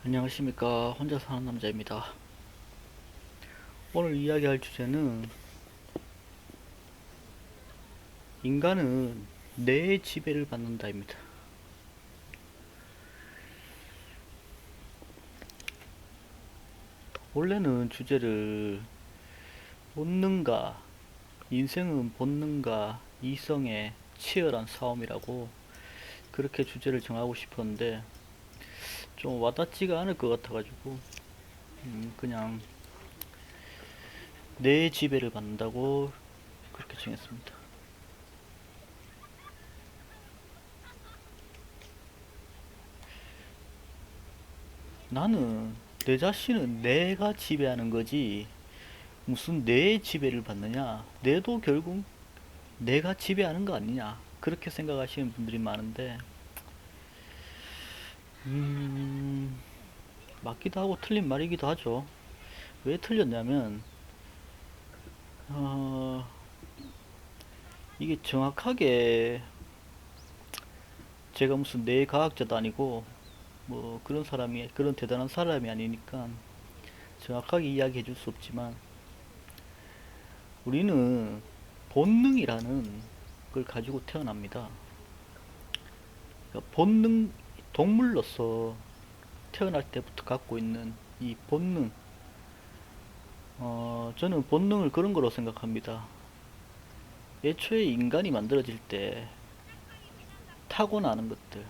안녕하십니까. 혼자 사는 남자입니다. 오늘 이야기할 주제는 인간은 뇌의 지배를 받는다입니다. 원래는 주제를 본능과 인생은 본능과 이성의 치열한 싸움이라고 그렇게 주제를 정하고 싶었는데 좀 와닿지가 않을 것 같아가지고 그냥 뇌의 지배를 받는다고 그렇게 정했습니다. 나는 내 자신은 내가 지배하는 거지 무슨 뇌의 지배를 받느냐? 뇌도 결국 내가 지배하는 거 아니냐? 그렇게 생각하시는 분들이 많은데, 음, 맞기도 하고 틀린 말이기도 하죠. 왜 틀렸냐면, 어, 이게 정확하게 제가 무슨 뇌과학자도 아니고, 뭐 그런 사람이, 그런 대단한 사람이 아니니까 정확하게 이야기해 줄 수 없지만, 우리는 본능이라는 걸 가지고 태어납니다. 그러니까 본능, 동물로서 태어날 때부터 갖고 있는 이 본능, 저는 본능을 그런 거로 생각합니다. 애초에 인간이 만들어질 때 타고나는 것들,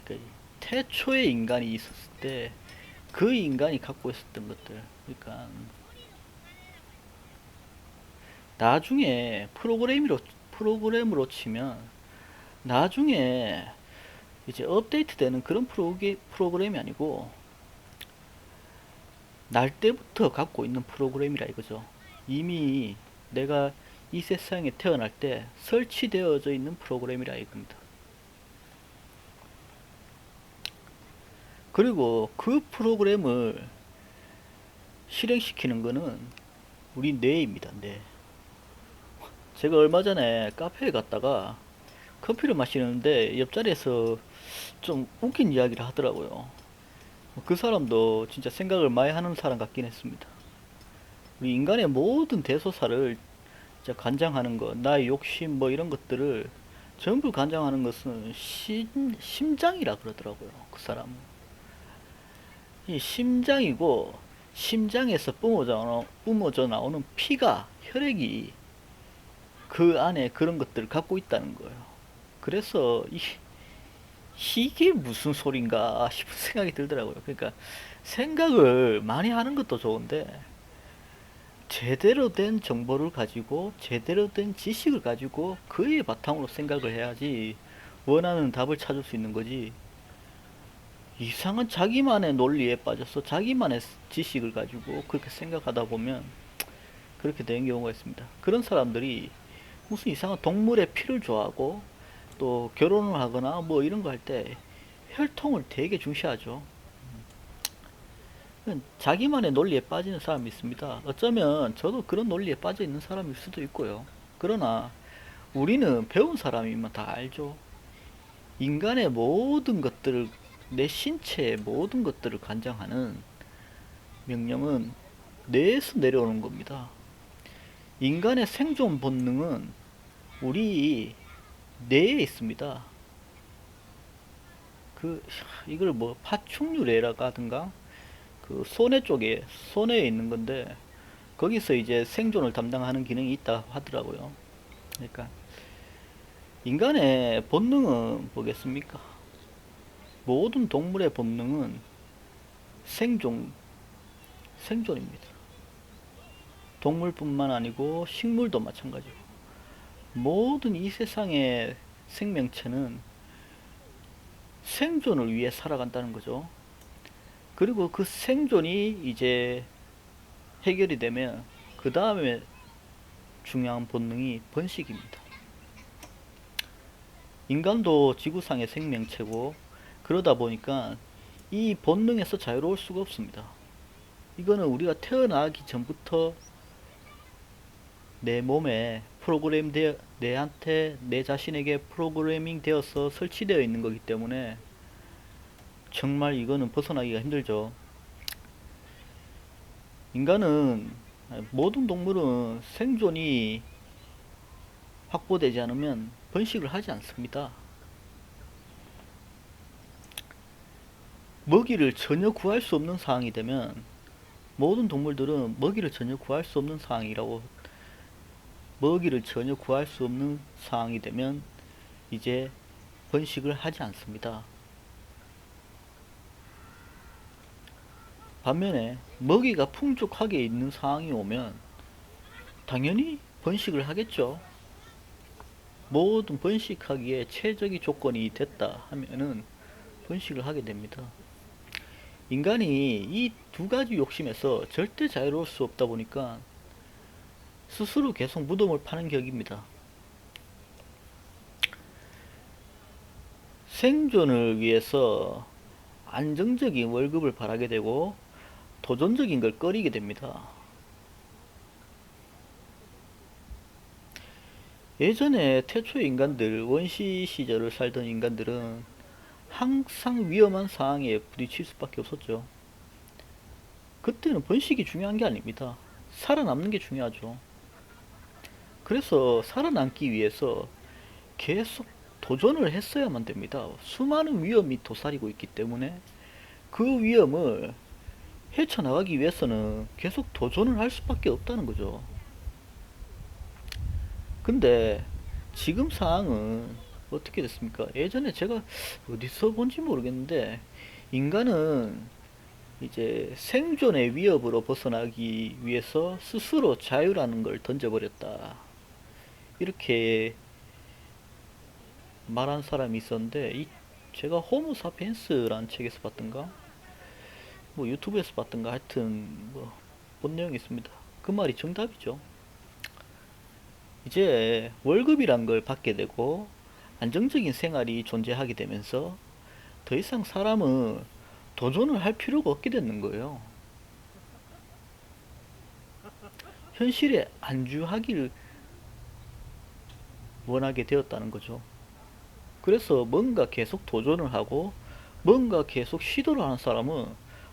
그러니까 태초에 인간이 있었을 때 그 인간이 갖고 있었던 것들, 그러니까 나중에 프로그램으로 치면 나중에 이제 업데이트되는 그런 프로그램이 아니고 날 때부터 갖고 있는 프로그램이라 이거죠. 이미 내가 이 세상에 태어날 때 설치되어져 있는 프로그램이라 이겁니다. 그리고 그 프로그램을 실행시키는 거는 우리 뇌입니다. 뇌. 제가 얼마 전에 카페에 갔다가 커피를 마시는데 옆자리에서 좀 웃긴 이야기를 하더라고요. 그 사람도 진짜 생각을 많이 하는 사람 같긴 했습니다. 우리 인간의 모든 대소사를 진짜 간장하는 것, 나의 욕심 뭐 이런 것들을 전부 간장하는 것은 심장이라 그러더라고요. 그 사람은. 이 심장이고 심장에서 뿜어져 나오는 피가 혈액이 그 안에 그런 것들을 갖고 있다는 거예요. 그래서 이게 무슨 소린가 싶은 생각이 들더라고요. 그러니까 생각을 많이 하는 것도 좋은데 제대로 된 정보를 가지고 제대로 된 지식을 가지고 그에 바탕으로 생각을 해야지 원하는 답을 찾을 수 있는 거지. 이상한 자기만의 논리에 빠져서 자기만의 지식을 가지고 그렇게 생각하다 보면 그렇게 되는 경우가 있습니다. 그런 사람들이 무슨 이상한 동물의 피를 좋아하고 또 결혼을 하거나 뭐 이런 거 할 때 혈통을 되게 중시하죠. 자기만의 논리에 빠지는 사람이 있습니다. 어쩌면 저도 그런 논리에 빠져 있는 사람일 수도 있고요. 그러나 우리는 배운 사람이면 다 알죠. 인간의 모든 것들을, 내 신체의 모든 것들을 관장하는 명령은 뇌에서 내려오는 겁니다. 인간의 생존 본능은 우리 뇌에 있습니다. 그 이걸 뭐 파충류래라고 하든가 그 소뇌에 있는 건데 거기서 이제 생존을 담당하는 기능이 있다 하더라고요. 그러니까 인간의 본능은 뭐겠습니까? 모든 동물의 본능은 생존, 생존입니다. 동물뿐만 아니고 식물도 마찬가지고 모든 이 세상의 생명체는 생존을 위해 살아간다는 거죠. 그리고 그 생존이 이제 해결이 되면 그 다음에 중요한 본능이 번식입니다. 인간도 지구상의 생명체고 그러다 보니까 이 본능에서 자유로울 수가 없습니다. 이거는 우리가 태어나기 전부터 내 몸에 내한테 내 자신에게 프로그래밍 되어서 설치되어 있는 거기 때문에 정말 이거는 벗어나기가 힘들죠. 인간은, 모든 동물은 생존이 확보되지 않으면 번식을 하지 않습니다. 먹이를 전혀 구할 수 없는 상황이 되면, 모든 동물들은 먹이를 전혀 구할 수 없는 상황이라고, 먹이를 전혀 구할 수 없는 상황이 되면 이제 번식을 하지 않습니다. 반면에 먹이가 풍족하게 있는 상황이 오면 당연히 번식을 하겠죠. 모든 번식하기에 최적의 조건이 됐다 하면은 번식을 하게 됩니다. 인간이 이 두 가지 욕심에서 절대 자유로울 수 없다 보니까 스스로 계속 무덤을 파는 격입니다. 생존을 위해서 안정적인 월급을 바라게 되고 도전적인 걸 꺼리게 됩니다. 예전에 태초의 인간들, 원시 시절을 살던 인간들은 항상 위험한 상황에 부딪힐 수밖에 없었죠. 그때는 번식이 중요한 게 아닙니다. 살아남는 게 중요하죠. 그래서 살아남기 위해서 계속 도전을 했어야만 됩니다. 수많은 위험이 도사리고 있기 때문에 그 위험을 헤쳐나가기 위해서는 계속 도전을 할 수밖에 없다는 거죠. 근데 지금 상황은 어떻게 됐습니까? 예전에 제가 어디서 본지 모르겠는데 인간은 이제 생존의 위협으로 벗어나기 위해서 스스로 자유라는 걸 던져버렸다. 이렇게 말한 사람이 있었는데 제가 호모 사피엔스라는 책에서 봤던가 뭐 유튜브에서 봤던가 하여튼 뭐 본 내용이 있습니다. 그 말이 정답이죠. 이제 월급이란 걸 받게 되고 안정적인 생활이 존재하게 되면서 더 이상 사람은 도전을 할 필요가 없게 되는 거예요. 현실에 안주하기를 원하게 되었다는 거죠. 그래서 뭔가 계속 도전을 하고 뭔가 계속 시도를 하는 사람은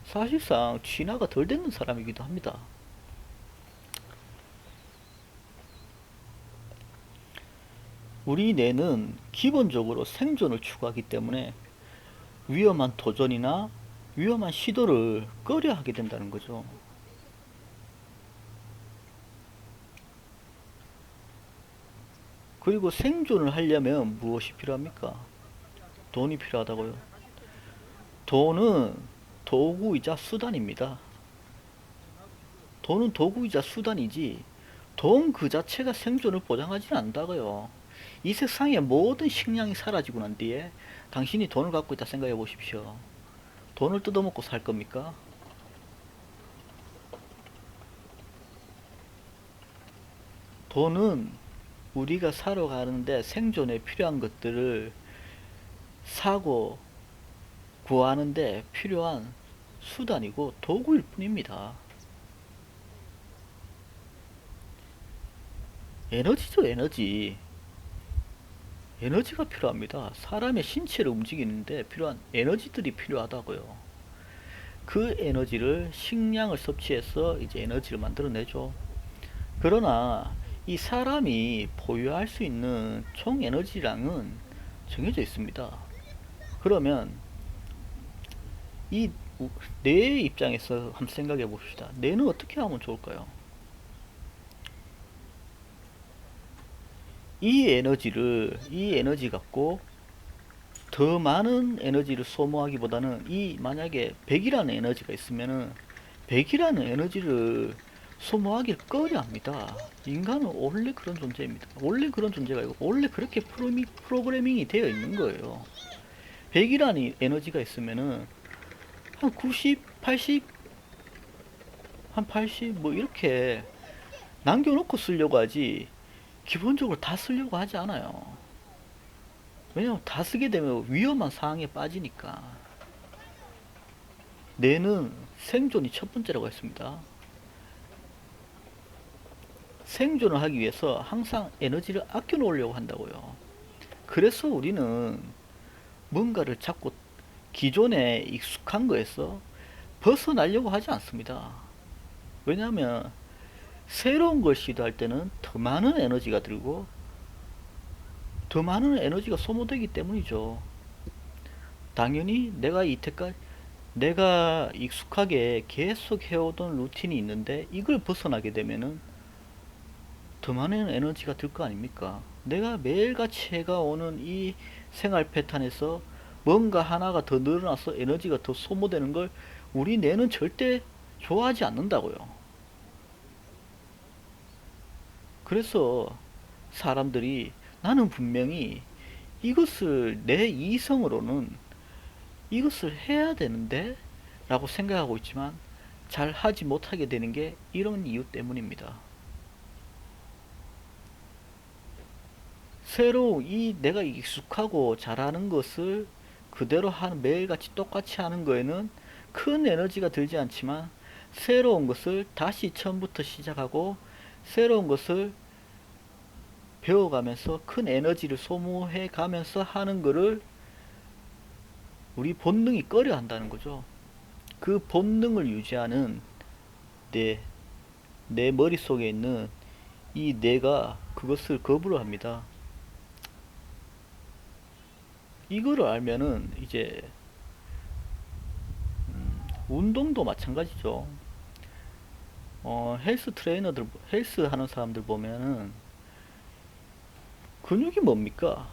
사실상 진화가 덜 되는 사람이기도 합니다. 우리 뇌는 기본적으로 생존을 추구하기 때문에 위험한 도전이나 위험한 시도를 꺼려 하게 된다는 거죠. 그리고 생존을 하려면 무엇이 필요합니까? 돈이 필요하다고요. 돈은 도구이자 수단입니다. 돈은 도구이자 수단이지 돈 그 자체가 생존을 보장하지는 않는다고요. 이 세상의 모든 식량이 사라지고 난 뒤에 당신이 돈을 갖고 있다 생각해 보십시오. 돈을 뜯어먹고 살 겁니까? 돈은 우리가 사러 가는데 생존에 필요한 것들을 사고 구하는데 필요한 수단이고 도구일 뿐입니다. 에너지죠, 에너지. 에너지가 필요합니다. 사람의 신체를 움직이는데 필요한 에너지들이 필요하다고요. 그 에너지를 식량을 섭취해서 이제 에너지를 만들어내죠. 그러나 이 사람이 보유할 수 있는 총 에너지량은 정해져 있습니다. 그러면 이 뇌의 입장에서 한번 생각해 봅시다. 뇌는 어떻게 하면 좋을까요? 이 에너지 갖고 더 많은 에너지를 소모하기보다는 만약에 100이라는 에너지가 있으면은 100이라는 에너지를 소모하기를 꺼려 합니다. 인간은 원래 그런 존재입니다. 원래 그런 존재가 아니고 원래 그렇게 프로그래밍이 되어 있는 거예요. 100이라는 에너지가 있으면은 한 90, 80, 한 80 뭐 이렇게 남겨놓고 쓰려고 하지 기본적으로 다 쓰려고 하지 않아요. 왜냐면 다 쓰게 되면 위험한 상황에 빠지니까. 뇌는 생존이 첫 번째라고 했습니다. 생존을 하기 위해서 항상 에너지를 아껴 놓으려고 한다고요. 그래서 우리는 뭔가를 자꾸 기존에 익숙한 거에서 벗어나려고 하지 않습니다. 왜냐하면 새로운 걸 시도할 때는 더 많은 에너지가 들고 더 많은 에너지가 소모되기 때문이죠. 당연히 내가 익숙하게 계속 해오던 루틴이 있는데 이걸 벗어나게 되면은 더 많은 에너지가 들 거 아닙니까? 내가 매일같이 해가 오는 이 생활 패턴에서 뭔가 하나가 더 늘어나서 에너지가 더 소모되는 걸 우리 뇌는 절대 좋아하지 않는다고요. 그래서 사람들이 나는 분명히 이것을 내 이성으로는 이것을 해야 되는데 라고 생각하고 있지만 잘 하지 못하게 되는 게 이런 이유 때문입니다. 새로 이 내가 익숙하고 잘하는 것을 그대로 하는 매일같이 똑같이 하는 거에는 큰 에너지가 들지 않지만 새로운 것을 다시 처음부터 시작하고 새로운 것을 배워가면서 큰 에너지를 소모해 가면서 하는 거를 우리 본능이 꺼려 한다는 거죠. 그 본능을 유지하는 내, 내 머릿속에 있는 이 뇌가 그것을 거부를 합니다. 이거를 알면은 이제 운동도 마찬가지죠. 헬스 하는 사람들 보면은 근육이 뭡니까?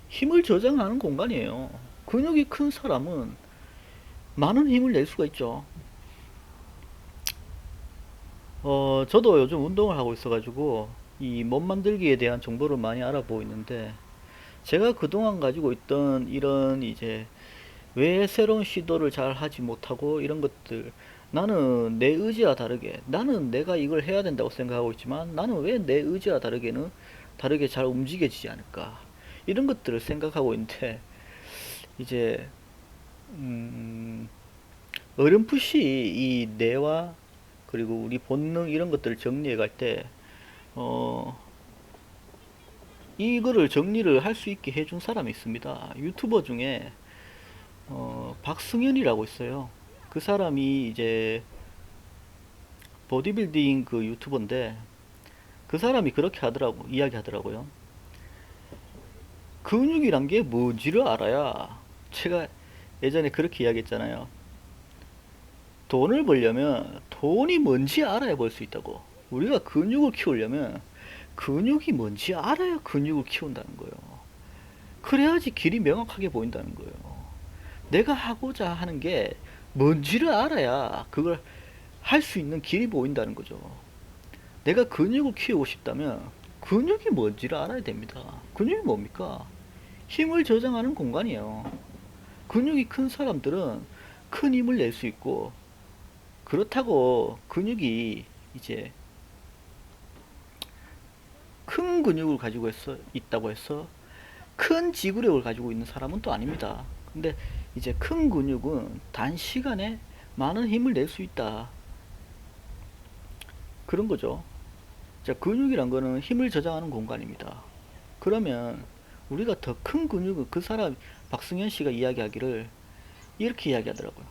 힘을 저장하는 공간이에요. 근육이 큰 사람은 많은 힘을 낼 수가 있죠. 저도 요즘 운동을 하고 있어가지고 이 몸 만들기에 대한 정보를 많이 알아보고 있는데 제가 그동안 가지고 있던 이런 이제 왜 새로운 시도를 잘 하지 못하고 이런 것들 나는 내 의지와 다르게 나는 내가 이걸 해야 된다고 생각하고 있지만 나는 왜 내 의지와 다르게 잘 움직여지지 않을까 이런 것들을 생각하고 있는데 이제 음, 어렴풋이 이 뇌와 그리고 우리 본능 이런 것들을 정리해 갈 때 어, 이거를 정리를 할 수 있게 해준 사람이 있습니다. 유튜버 중에 박승현이라고 있어요. 그 사람이 이제 보디빌딩 그 유튜버인데 그 사람이 그렇게 이야기 하더라고요. 근육이란 게 뭔지를 알아야 제가 예전에 그렇게 이야기했잖아요. 돈을 벌려면 돈이 뭔지 알아야 벌 수 있다고. 우리가 근육을 키우려면 근육이 뭔지 알아야 근육을 키운다는 거예요. 그래야지 길이 명확하게 보인다는 거예요. 내가 하고자 하는 게 뭔지를 알아야 그걸 할 수 있는 길이 보인다는 거죠. 내가 근육을 키우고 싶다면 근육이 뭔지를 알아야 됩니다. 근육이 뭡니까? 힘을 저장하는 공간이에요. 근육이 큰 사람들은 큰 힘을 낼 수 있고 그렇다고 근육이 이제 큰 근육을 가지고 있다고 해서 큰 지구력을 가지고 있는 사람은 또 아닙니다. 근데 이제 큰 근육은 단시간에 많은 힘을 낼 수 있다. 그런 거죠. 자, 근육이란 거는 힘을 저장하는 공간입니다. 그러면 우리가 더 큰 근육을 그 사람 박승현 씨가 이야기하기를 이렇게 이야기하더라고요.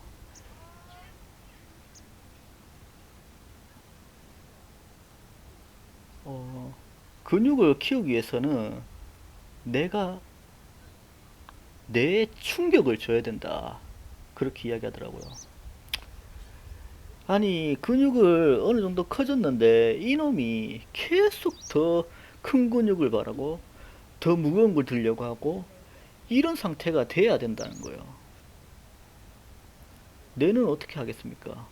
어, 근육을 키우기 위해서는 내가 뇌에 충격을 줘야 된다. 그렇게 이야기하더라고요. 아니, 근육을 어느 정도 커졌는데 이놈이 계속 더 큰 근육을 바라고 더 무거운 걸 들려고 하고 이런 상태가 돼야 된다는 거예요. 뇌는 어떻게 하겠습니까?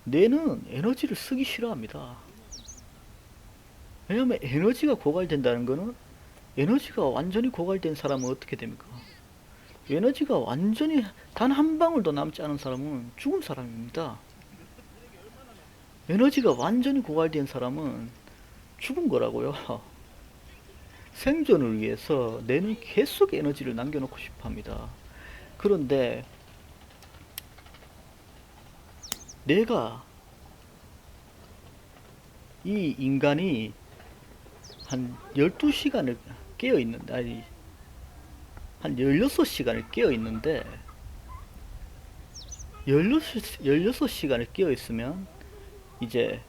뇌는 에너지를 쓰기 싫어합니다. 왜냐하면 에너지가 고갈된다는 거는 에너지가 완전히 고갈된 사람은 어떻게 됩니까? 에너지가 완전히 단 한 방울도 남지 않은 사람은 죽은 사람입니다. 에너지가 완전히 고갈된 사람은 죽은 거라고요. 생존을 위해서 뇌는 계속 에너지를 남겨놓고 싶어 합니다. 그런데 내가 이 인간이 한 12시간을 깨어 있는데, 아니, 한 16시간을 깨어 있는데, 16시간을 깨어 있으면, 이제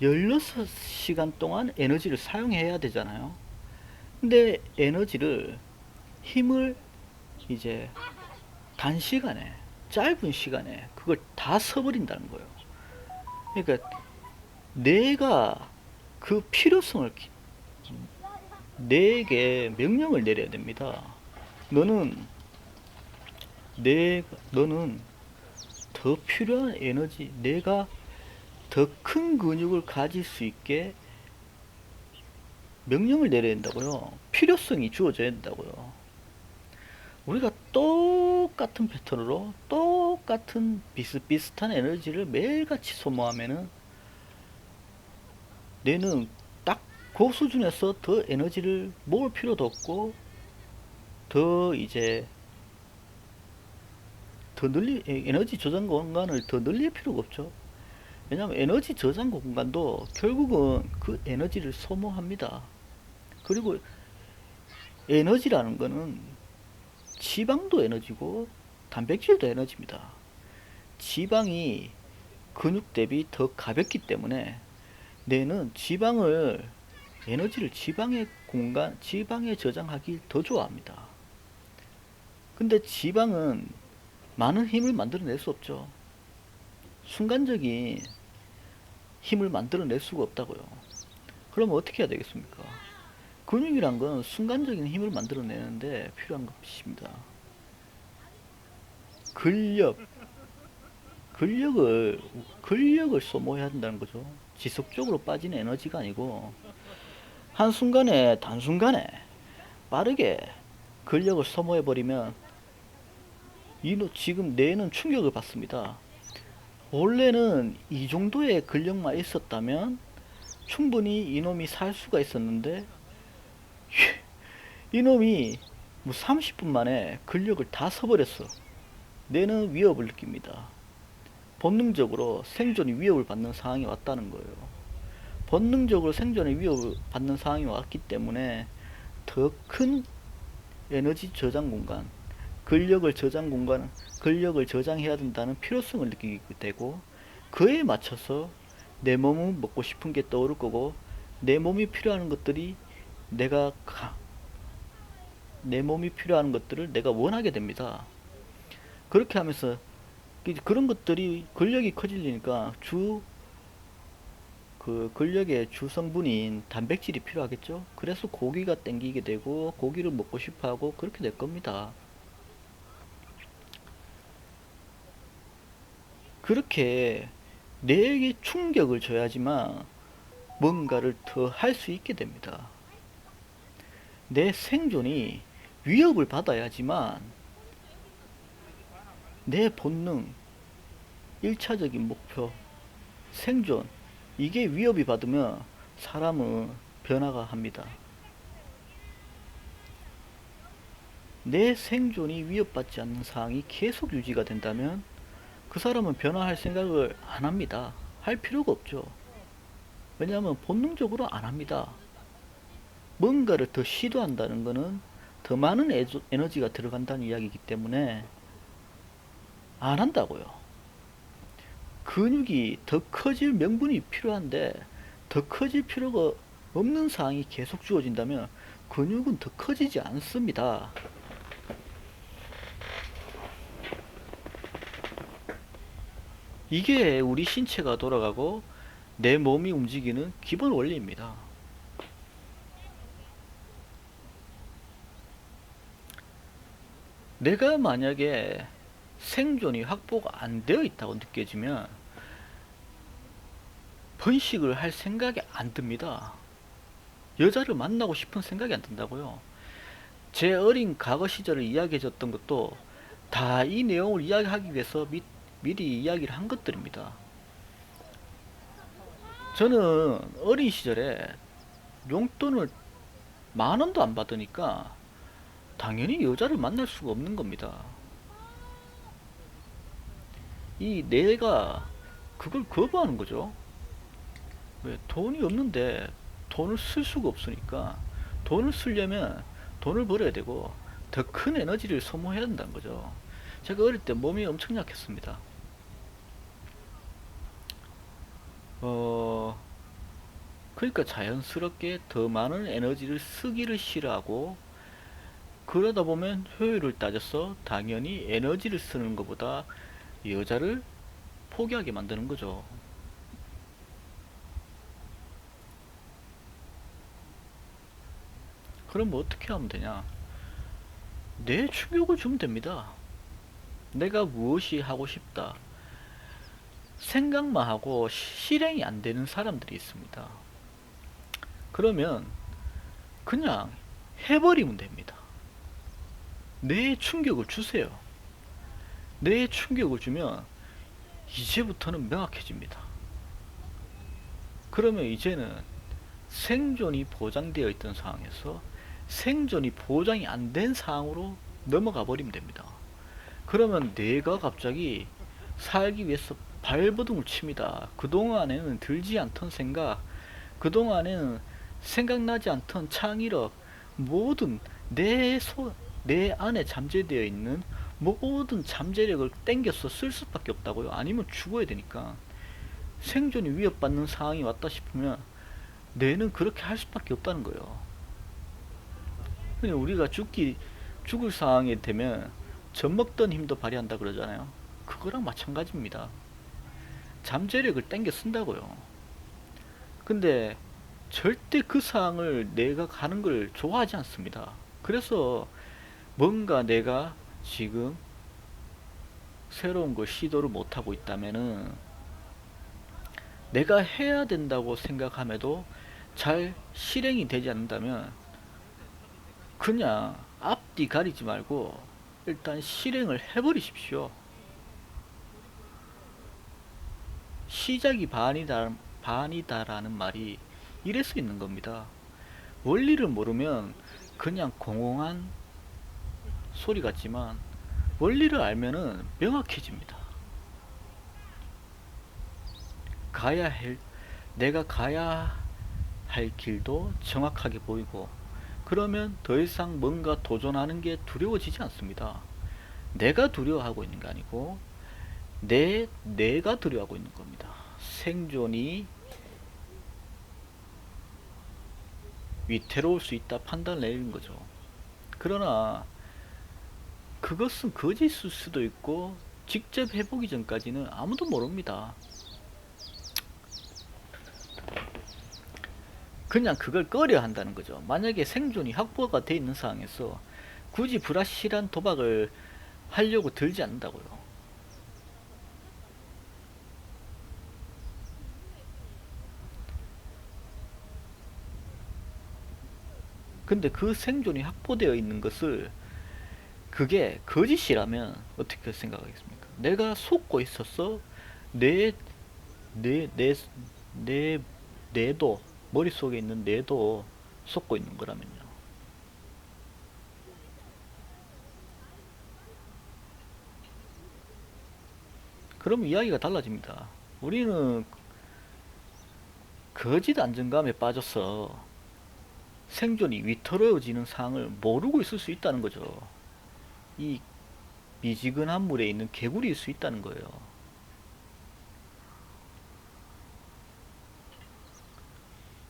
16시간 동안 에너지를 사용해야 되잖아요. 근데 힘을 이제 단시간에, 짧은 시간에 그걸 다 써버린다는 거예요. 그러니까 내가 그 필요성을 내게 명령을 내려야 됩니다. 너는 너는 더 필요한 에너지, 내가 더 큰 근육을 가질 수 있게 명령을 내려야 된다고요. 필요성이 주어져야 된다고요. 우리가 똑같은 패턴으로 똑같은 비슷비슷한 에너지를 매일같이 소모하면은 뇌는 딱 그 수준에서 더 에너지를 모을 필요도 없고 더 이제 에너지 저장 공간을 더 늘릴 필요가 없죠. 왜냐하면 에너지 저장 공간도 결국은 그 에너지를 소모합니다. 그리고 에너지라는 거는 지방도 에너지고 단백질도 에너지입니다. 지방이 근육 대비 더 가볍기 때문에 뇌는 에너지를 지방에 저장하기 더 좋아합니다. 근데 지방은 많은 힘을 만들어낼 수 없죠. 순간적인 힘을 만들어낼 수가 없다고요. 그러면 어떻게 해야 되겠습니까? 근육이란 건 순간적인 힘을 만들어내는데 필요한 것입니다. 근력, 근력을 소모해야 한다는 거죠. 지속적으로 빠지는 에너지가 아니고 한순간에 단순간에 빠르게 근력을 소모해버리면 지금 뇌는 충격을 받습니다. 원래는 이 정도의 근력만 있었다면 충분히 이놈이 살 수가 있었는데 이놈이 뭐 30분 만에 근력을 다 써버렸어. 뇌는 위협을 느낍니다. 본능적으로 생존이 위협을 받는 상황이 왔다는 거예요. 본능적으로 생존의 위협을 받는 상황이 왔기 때문에 더 큰 에너지 저장 공간, 근력을 저장해야 된다는 필요성을 느끼게 되고, 그에 맞춰서 내 몸은 먹고 싶은 게 떠오를 거고, 내 몸이 필요한 것들이 내 몸이 필요한 것들을 내가 원하게 됩니다. 그렇게 하면서 그런 것들이 근력이 커지니까 그 근력의 주 성분인 단백질이 필요하겠죠. 그래서 고기가 땡기게 되고 고기를 먹고 싶어하고 그렇게 될 겁니다. 그렇게 뇌에게 충격을 줘야지만 뭔가를 더 할 수 있게 됩니다. 내 생존이 위협을 받아야지만 내 본능, 1차적인 목표, 생존, 이게 위협이 받으면 사람은 변화가 합니다. 내 생존이 위협받지 않는 상황이 계속 유지가 된다면 그 사람은 변화할 생각을 안 합니다. 할 필요가 없죠. 왜냐하면 본능적으로 안 합니다. 뭔가를 더 시도한다는 것은 더 많은 에너지가 들어간다는 이야기이기 때문에 안 한다고요. 근육이 더 커질 명분이 필요한데 더 커질 필요가 없는 상황이 계속 주어진다면 근육은 더 커지지 않습니다. 이게 우리 신체가 돌아가고 내 몸이 움직이는 기본 원리입니다. 내가 만약에 생존이 확보가 안 되어 있다고 느껴지면 번식을 할 생각이 안 듭니다. 여자를 만나고 싶은 생각이 안 든다고요. 제 어린 과거 시절을 이야기해 줬던 것도 다 이 내용을 이야기하기 위해서 미리 이야기를 한 것들입니다. 저는 어린 시절에 용돈을 10,000원도 안 받으니까 당연히 여자를 만날 수가 없는 겁니다. 이 뇌가 그걸 거부하는 거죠. 왜 돈이 없는데 돈을 쓸 수가 없으니까 돈을 쓰려면 돈을 벌어야 되고 더 큰 에너지를 소모해야 된다는 거죠. 제가 어릴 때 몸이 엄청 약했습니다. 어, 그러니까 자연스럽게 더 많은 에너지를 쓰기를 싫어하고, 그러다 보면 효율을 따져서 당연히 에너지를 쓰는 것보다 여자를 포기하게 만드는 거죠. 그럼 뭐 어떻게 하면 되냐? 내 충격을 주면 됩니다. 내가 무엇이 하고 싶다. 생각만 하고 실행이 안 되는 사람들이 있습니다. 그러면 그냥 해버리면 됩니다. 뇌에 충격을 주세요. 뇌에 충격을 주면 이제부터는 명확해집니다. 그러면 이제는 생존이 보장되어 있던 상황에서 생존이 보장이 안 된 상황으로 넘어가 버리면 됩니다. 그러면 뇌가 갑자기 살기 위해서 발버둥을 칩니다. 그동안에는 들지 않던 생각, 그동안에는 생각나지 않던 창의력, 모든 내 안에 잠재되어 있는 모든 잠재력을 땡겨서 쓸 수밖에 없다고요. 아니면 죽어야 되니까. 생존이 위협받는 상황이 왔다 싶으면 뇌는 그렇게 할 수밖에 없다는 거예요. 그냥 우리가 죽을 상황이 되면 젖먹던 힘도 발휘한다 그러잖아요. 그거랑 마찬가지입니다. 잠재력을 땡겨 쓴다고요. 근데 절대 그 상황을 내가 가는 걸 좋아하지 않습니다. 그래서 뭔가 내가 지금 새로운 걸 시도를 못하고 있다면은, 내가 해야 된다고 생각함에도 잘 실행이 되지 않는다면 그냥 앞뒤 가리지 말고 일단 실행을 해버리십시오. 시작이 반이다라는 말이 이럴 수 있는 겁니다. 원리를 모르면 그냥 공허한 소리 같지만 원리를 알면은 명확해집니다. 가야 할, 내가 가야 할 길도 정확하게 보이고, 그러면 더 이상 뭔가 도전하는 게 두려워지지 않습니다. 내가 두려워하고 있는 게 아니고 내가 두려워하고 있는 겁니다. 생존이 위태로울 수 있다 판단을 내리는 거죠. 그러나 그것은 거짓일 수도 있고 직접 해보기 전까지는 아무도 모릅니다. 그냥 그걸 꺼려 한다는 거죠. 만약에 생존이 확보가 돼 있는 상황에서 굳이 불확실한 도박을 하려고 들지 않는다고요. 근데 그 생존이 확보되어 있는 것을, 그게 거짓이라면 어떻게 생각하겠습니까? 내가 속고 있었어. 내, 내, 내, 내, 뇌도, 머릿속에 있는 뇌도 속고 있는 거라면요. 그럼 이야기가 달라집니다. 우리는 거짓 안정감에 빠져서 생존이 위태로워지는 상황을 모르고 있을 수 있다는 거죠. 이 미지근한 물에 있는 개구리일 수 있다는 거예요.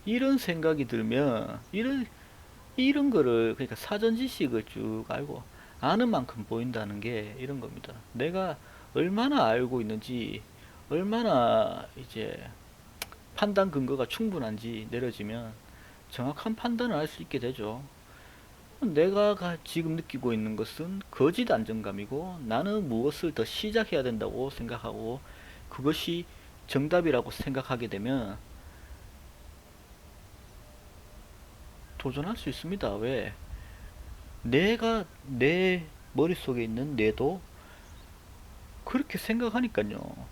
이런 생각이 들면 이런 거를, 그러니까 사전 지식을 쭉 알고 아는 만큼 보인다는 게 이런 겁니다. 내가 얼마나 알고 있는지, 얼마나 이제 판단 근거가 충분한지 내려지면 정확한 판단을 할 수 있게 되죠. 내가 지금 느끼고 있는 것은 거짓 안정감이고, 나는 무엇을 더 시작해야 된다고 생각하고 그것이 정답이라고 생각하게 되면 도전할 수 있습니다. 왜? 내가 내 머릿속에 있는 뇌도 그렇게 생각하니까요.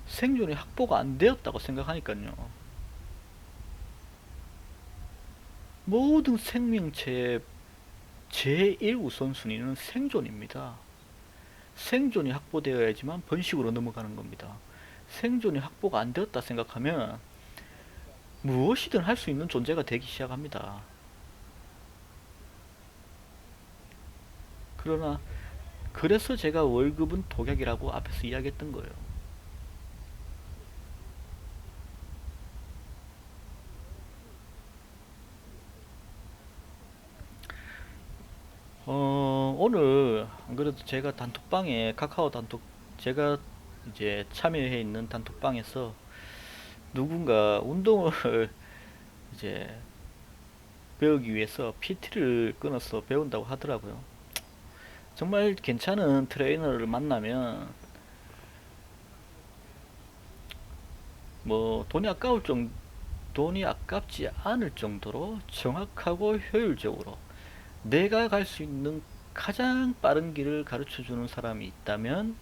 생존이 확보가 안 되었다고 생각하니까요. 모든 생명체의 제1 우선순위는 생존입니다. 생존이 확보되어야지만 번식으로 넘어가는 겁니다. 생존이 확보가 안 되었다 생각하면 무엇이든 할 수 있는 존재가 되기 시작합니다. 그러나 그래서 제가 월급은 독약이라고 앞에서 이야기했던 거예요. 오늘 안 그래도 제가 단톡방에 카카오 단톡 제가 이제 참여해 있는 단톡방에서 누군가 운동을 이제 배우기 위해서 PT를 끊어서 배운다고 하더라고요. 정말 괜찮은 트레이너를 만나면 뭐 돈이 아깝지 않을 정도로 정확하고 효율적으로 내가 갈 수 있는 가장 빠른 길을 가르쳐 주는 사람이 있다면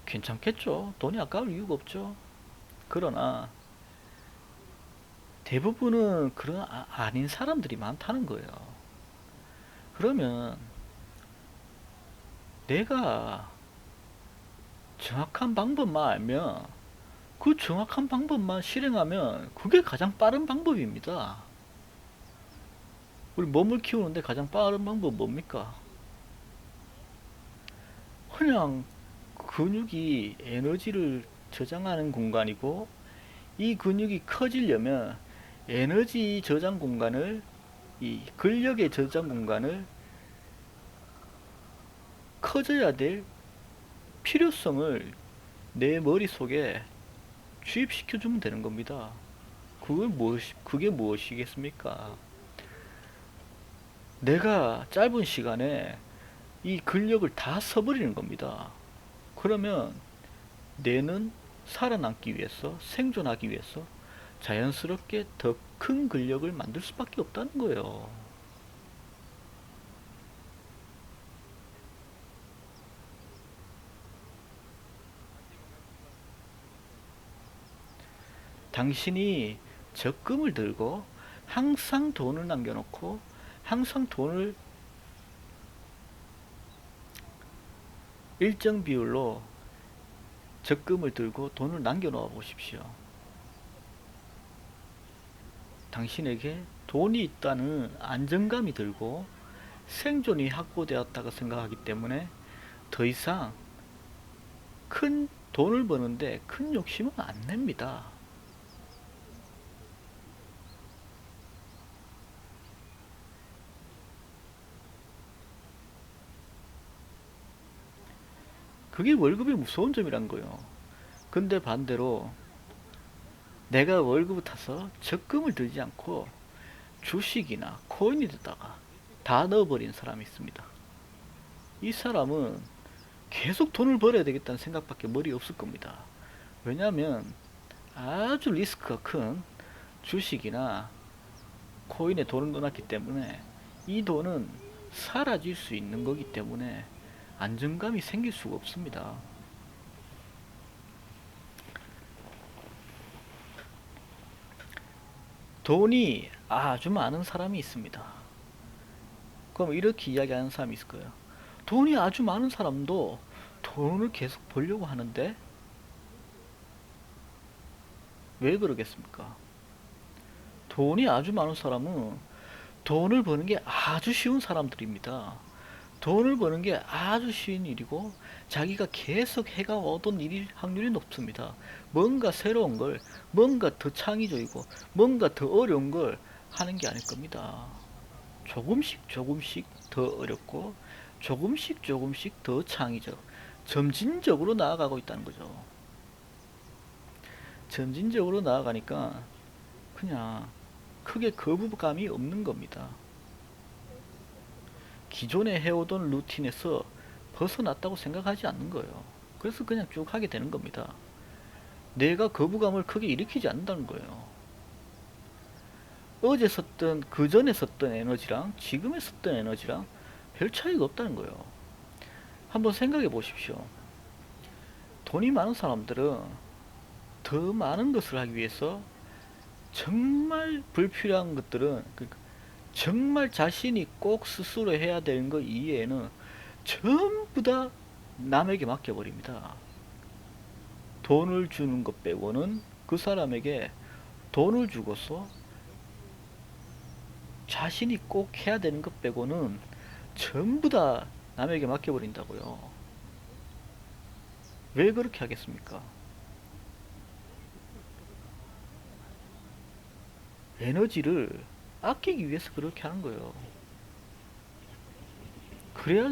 괜찮겠죠. 돈이 아까울 이유가 없죠. 그러나 대부분은 그런 아닌 사람들이 많다는 거예요. 그러면 내가 정확한 방법만 알면 그 정확한 방법만 실행하면 그게 가장 빠른 방법입니다. 우리 몸을 키우는데 가장 빠른 방법 뭡니까? 그냥 근육이 에너지를 저장하는 공간이고 이 근육이 커지려면 에너지 저장 공간을 이 근력의 저장 공간을 커져야 될 필요성을 내 머릿속에 주입시켜 주면 되는 겁니다. 그게 무엇이겠습니까? 내가 짧은 시간에 이 근력을 다 써버리는 겁니다. 그러면 뇌는 살아남기 위해서, 생존하기 위해서 자연스럽게 더 큰 근력을 만들 수밖에 없다는 거예요. 당신이 적금을 들고 항상 돈을 남겨놓고 항상 돈을 일정 비율로 적금을 들고 돈을 남겨놓아 보십시오. 당신에게 돈이 있다는 안정감이 들고 생존이 확보되었다고 생각하기 때문에 더 이상 큰 돈을 버는데 큰 욕심은 안 냅니다. 그게 월급의 무서운 점이란 거예요. 근데 반대로 내가 월급을 타서 적금을 들지 않고 주식이나 코인에다가 다 넣어버린 사람이 있습니다. 이 사람은 계속 돈을 벌어야 되겠다는 생각밖에 머리에 없을 겁니다. 왜냐하면 아주 리스크가 큰 주식이나 코인에 돈을 넣어놨기 때문에 이 돈은 사라질 수 있는 거기 때문에 안정감이 생길 수가 없습니다. 돈이 아주 많은 사람이 있습니다. 그럼 이렇게 이야기하는 사람이 있을 거예요. 돈이 아주 많은 사람도 돈을 계속 벌려고 하는데 왜 그러겠습니까? 돈이 아주 많은 사람은 돈을 버는 게 아주 쉬운 사람들입니다. 돈을 버는 게 아주 쉬운 일이고 자기가 계속 해가오던 일일 확률이 높습니다. 뭔가 새로운 걸, 뭔가 더 창의적이고 뭔가 더 어려운 걸 하는 게 아닐 겁니다. 조금씩 조금씩 더 어렵고 조금씩 조금씩 더 창의적, 점진적으로 나아가고 있다는 거죠. 점진적으로 나아가니까 그냥 크게 거부감이 없는 겁니다. 기존에 해오던 루틴에서 벗어났다고 생각하지 않는 거예요. 그래서 그냥 쭉 하게 되는 겁니다. 내가 거부감을 크게 일으키지 않는다는 거예요. 어제 썼던, 그 전에 썼던 에너지랑 지금에 썼던 에너지랑 별 차이가 없다는 거예요. 한번 생각해 보십시오. 돈이 많은 사람들은 더 많은 것을 하기 위해서 정말 불필요한 것들은 정말 자신이 꼭 스스로 해야 되는 것 이외에는 전부 다 남에게 맡겨버립니다. 돈을 주는 것 빼고는 그 사람에게 돈을 주고서 자신이 꼭 해야 되는 것 빼고는 전부 다 남에게 맡겨버린다고요. 왜 그렇게 하겠습니까? 에너지를 아끼기 위해서 그렇게 하는 거예요. 그래야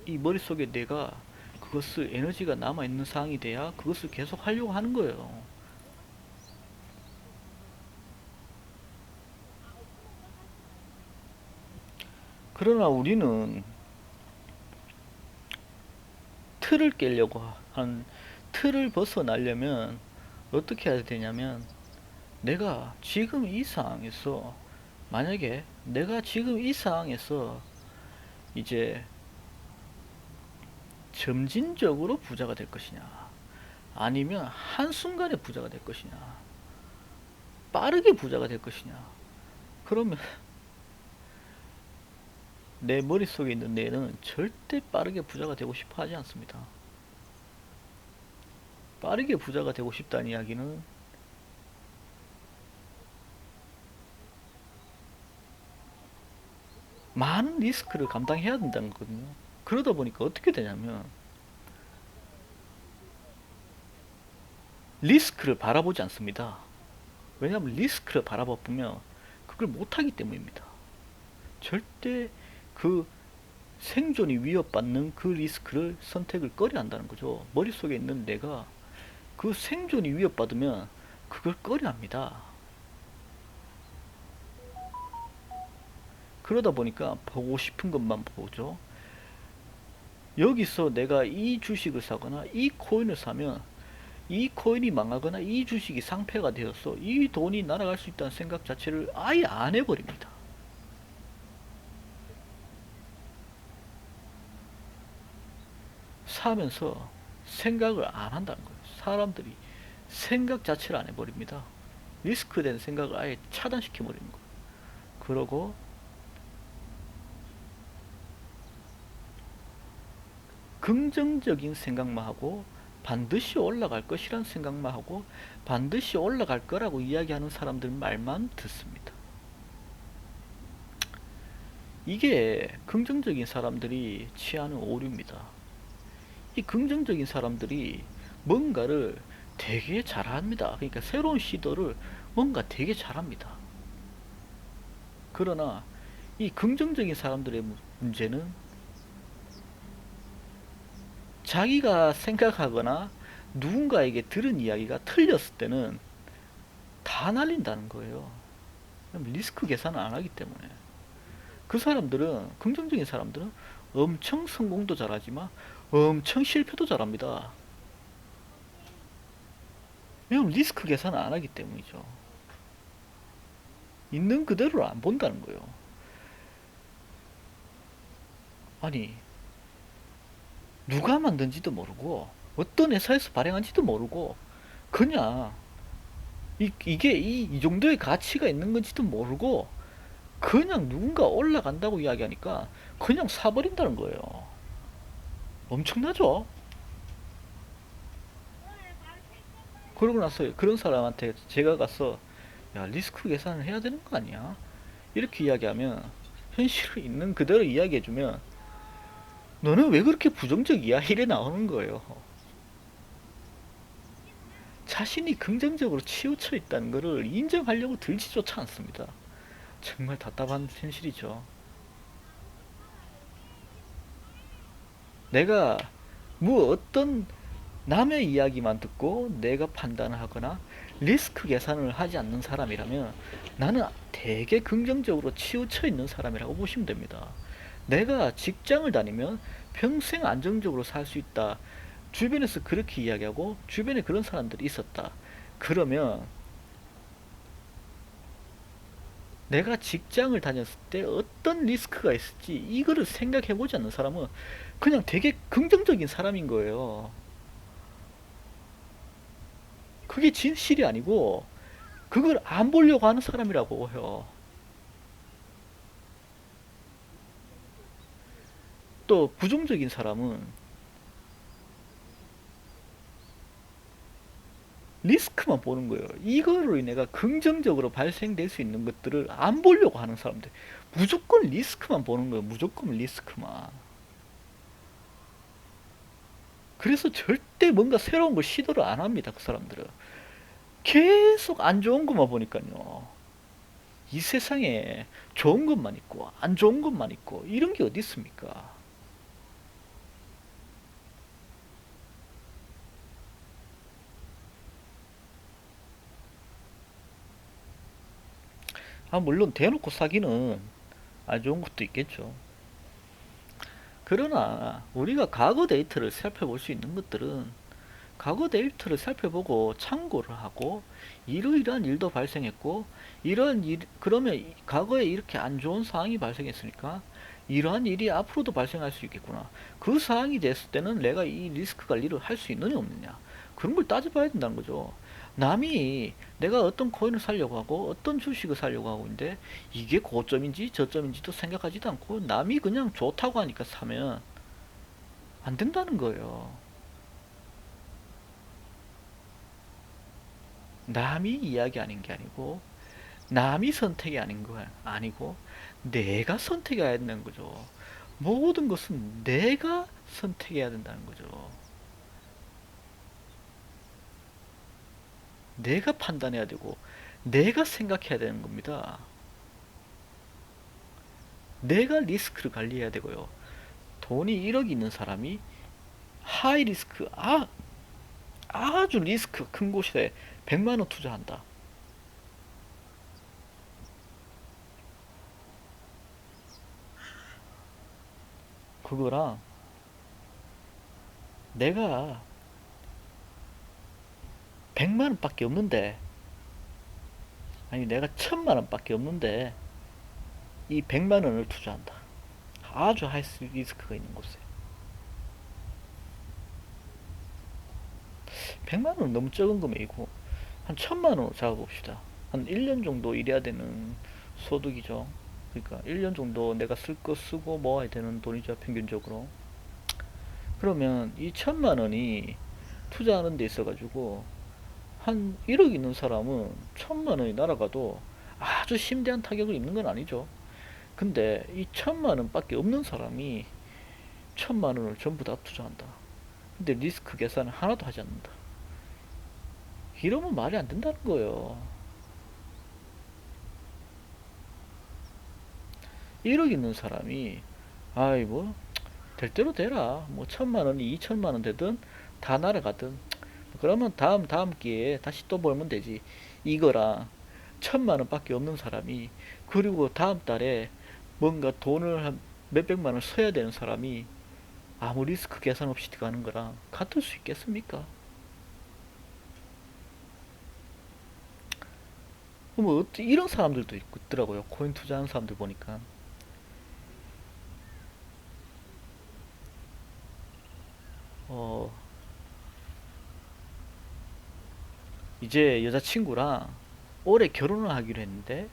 이 머릿속에 내가 그것을 에너지가 남아있는 상황이 돼야 그것을 계속 하려고 하는 거예요. 그러나 우리는 틀을 깨려고 한 틀을 벗어나려면 어떻게 해야 되냐면 내가 지금 이 상황에서 만약에 내가 지금 이 상황에서 이제 점진적으로 부자가 될 것이냐 아니면 한순간에 부자가 될 것이냐 빠르게 부자가 될 것이냐 그러면 내 머릿속에 있는 뇌는 절대 빠르게 부자가 되고 싶어 하지 않습니다. 빠르게 부자가 되고 싶다는 이야기는 많은 리스크를 감당해야 된다는 거거든요. 그러다 보니까 어떻게 되냐면 리스크를 바라보지 않습니다. 왜냐하면 리스크를 바라보면 그걸 못하기 때문입니다. 절대 그 생존이 위협받는 그 리스크를 선택을 꺼려 한다는 거죠. 머릿속에 있는 내가 그 생존이 위협받으면 그걸 꺼려 합니다. 그러다 보니까 보고 싶은 것만 보죠. 여기서 내가 이 주식을 사거나 이 코인을 사면 이 코인이 망하거나 이 주식이 상폐가 되어서 이 돈이 날아갈 수 있다는 생각 자체를 아예 안 해버립니다. 사면서 생각을 안 한다는 거예요. 사람들이 생각 자체를 안 해버립니다. 리스크된 생각을 아예 차단시켜 버리는 거예요. 그러고 긍정적인 생각만 하고 반드시 올라갈 것이란 생각만 하고 반드시 올라갈 거라고 이야기하는 사람들 말만 듣습니다. 이게 긍정적인 사람들이 취하는 오류입니다. 이 긍정적인 사람들이 뭔가를 되게 잘합니다. 그러니까 새로운 시도를 뭔가 되게 잘합니다. 그러나 이 긍정적인 사람들의 문제는 자기가 생각하거나 누군가에게 들은 이야기가 틀렸을 때는 다 날린다는 거예요. 리스크 계산을 안 하기 때문에. 그 사람들은, 긍정적인 사람들은 엄청 성공도 잘하지만 엄청 실패도 잘합니다. 왜냐면 리스크 계산을 안 하기 때문이죠. 있는 그대로를 안 본다는 거예요. 아니, 누가 만든지도 모르고 어떤 회사에서 발행한지도 모르고 그냥 이게 이 정도의 가치가 있는 건지도 모르고 그냥 누군가 올라간다고 이야기하니까 그냥 사버린다는 거예요. 엄청나죠? 그러고 나서 그런 사람한테 제가 가서 야, 리스크 계산을 해야 되는 거 아니야? 이렇게 이야기하면 현실을 있는 그대로 이야기해주면 너는 왜 그렇게 부정적이야? 이래 나오는 거예요. 자신이 긍정적으로 치우쳐 있다는 것을 인정하려고 들지조차 않습니다. 정말 답답한 현실이죠. 내가 뭐 어떤 남의 이야기만 듣고 내가 판단을 하거나 리스크 계산을 하지 않는 사람이라면 나는 되게 긍정적으로 치우쳐 있는 사람이라고 보시면 됩니다. 내가 직장을 다니면 평생 안정적으로 살 수 있다. 주변에서 그렇게 이야기하고 주변에 그런 사람들이 있었다. 그러면 내가 직장을 다녔을 때 어떤 리스크가 있을지 이거를 생각해보지 않는 사람은 그냥 되게 긍정적인 사람인 거예요. 그게 진실이 아니고 그걸 안 보려고 하는 사람이라고 해요. 또, 부정적인 사람은, 리스크만 보는 거예요. 이거로 인해가 긍정적으로 발생될 수 있는 것들을 안 보려고 하는 사람들. 무조건 리스크만 보는 거예요. 무조건 리스크만. 그래서 절대 뭔가 새로운 걸 시도를 안 합니다. 그 사람들은. 계속 안 좋은 것만 보니까요. 이 세상에 좋은 것만 있고 안 좋은 것만 있고 이런 게 어디 있습니까? 물론 대놓고 사기는 안 좋은 것도 있겠죠. 그러나 우리가 과거 데이터를 살펴볼 수 있는 것들은 과거 데이터를 살펴보고 참고를 하고 이러이러한 일도 발생했고 이런 일 그러면 과거에 이렇게 안 좋은 상황이 발생했으니까 이러한 일이 앞으로도 발생할 수 있겠구나. 그 상황이 됐을 때는 내가 이 리스크 관리를 할 수 있느냐 없느냐 그런 걸 따져봐야 된다는 거죠. 남이 내가 어떤 코인을 사려고 하고 어떤 주식을 사려고 하고 있는데 이게 고점인지 저점인지도 생각하지도 않고 남이 그냥 좋다고 하니까 사면 안 된다는 거예요. 남이 이야기하는 게 아니고 남이 선택이 아닌 거 아니고 내가 선택해야 된다는 거죠. 모든 것은 내가 선택해야 된다는 거죠. 내가 판단해야 되고 내가 생각해야 되는 겁니다. 내가 리스크를 관리해야 되고요. 돈이 1억 있는 사람이 하이 리스크 아주 리스크 큰 곳에 100만 원 투자한다. 그거랑 내가 100만 원밖에 없는데 아니 내가 1000만 원밖에 없는데 이 100만 원을 투자한다. 아주 하이 리스크가 있는 곳에 100만 원은 너무 적은 금액이고 한 1000만 원으로 잡아봅시다. 한 1년 정도 일해야 되는 소득이죠. 그러니까 1년 정도 내가 쓸 거 쓰고 모아야 되는 돈이죠. 평균적으로. 그러면 이 1000만 원이 투자하는 데 있어 가지고 한 1억 있는 사람은 1000만 원이 날아가도 아주 심대한 타격을 입는 건 아니죠. 근데 이 1000만 원밖에 없는 사람이 1000만 원을 전부 다 투자한다. 근데 리스크 계산을 하나도 하지 않는다. 이러면 말이 안 된다는 거예요. 1억 있는 사람이 아이 뭐 될 대로 되라. 뭐 1000만 원이 2000만 원 되든 다 날아가든 그러면 다음 기회에 다시 또 벌면 되지. 이거랑 1000만 원밖에 없는 사람이 그리고 다음 달에 뭔가 돈을 한 몇백만 원 써야 되는 사람이 아무 리스크 계산 없이 들어가는 거랑 같을 수 있겠습니까? 뭐 이런 사람들도 있더라고요. 코인 투자하는 사람들 보니까 어 이제 여자친구랑 올해 결혼을 하기로 했는데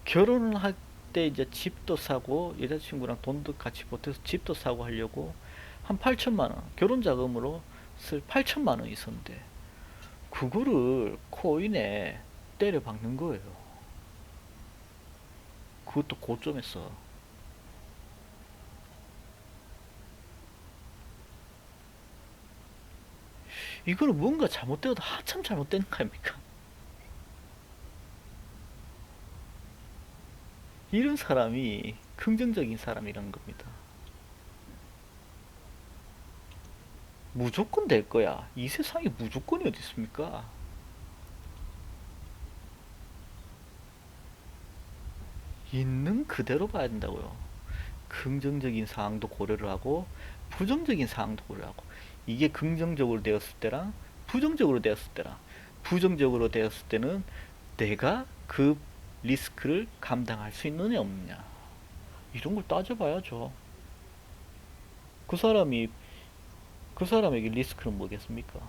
결혼을 할 때 이제 집도 사고 여자친구랑 돈도 같이 보태서 집도 사고 하려고 한 8천만 원 결혼 자금으로 쓸 8천만 원 있었는데 그거를 코인에 때려 박는 거예요. 그것도 고점에서. 이거는 뭔가 잘못되어도 한참 잘못되는 거 아닙니까? 이런 사람이 긍정적인 사람이란 겁니다. 무조건 될 거야. 이 세상에 무조건이 어디 있습니까? 있는 그대로 봐야 된다고요. 긍정적인 상황도 고려를 하고 부정적인 상황도 고려하고 이게 긍정적으로 되었을 때랑 부정적으로 되었을 때랑 부정적으로 되었을 때는 내가 그 리스크를 감당할 수 있느냐 없느냐 이런 걸 따져봐야죠. 그 사람이 그 사람에게 리스크는 뭐겠습니까?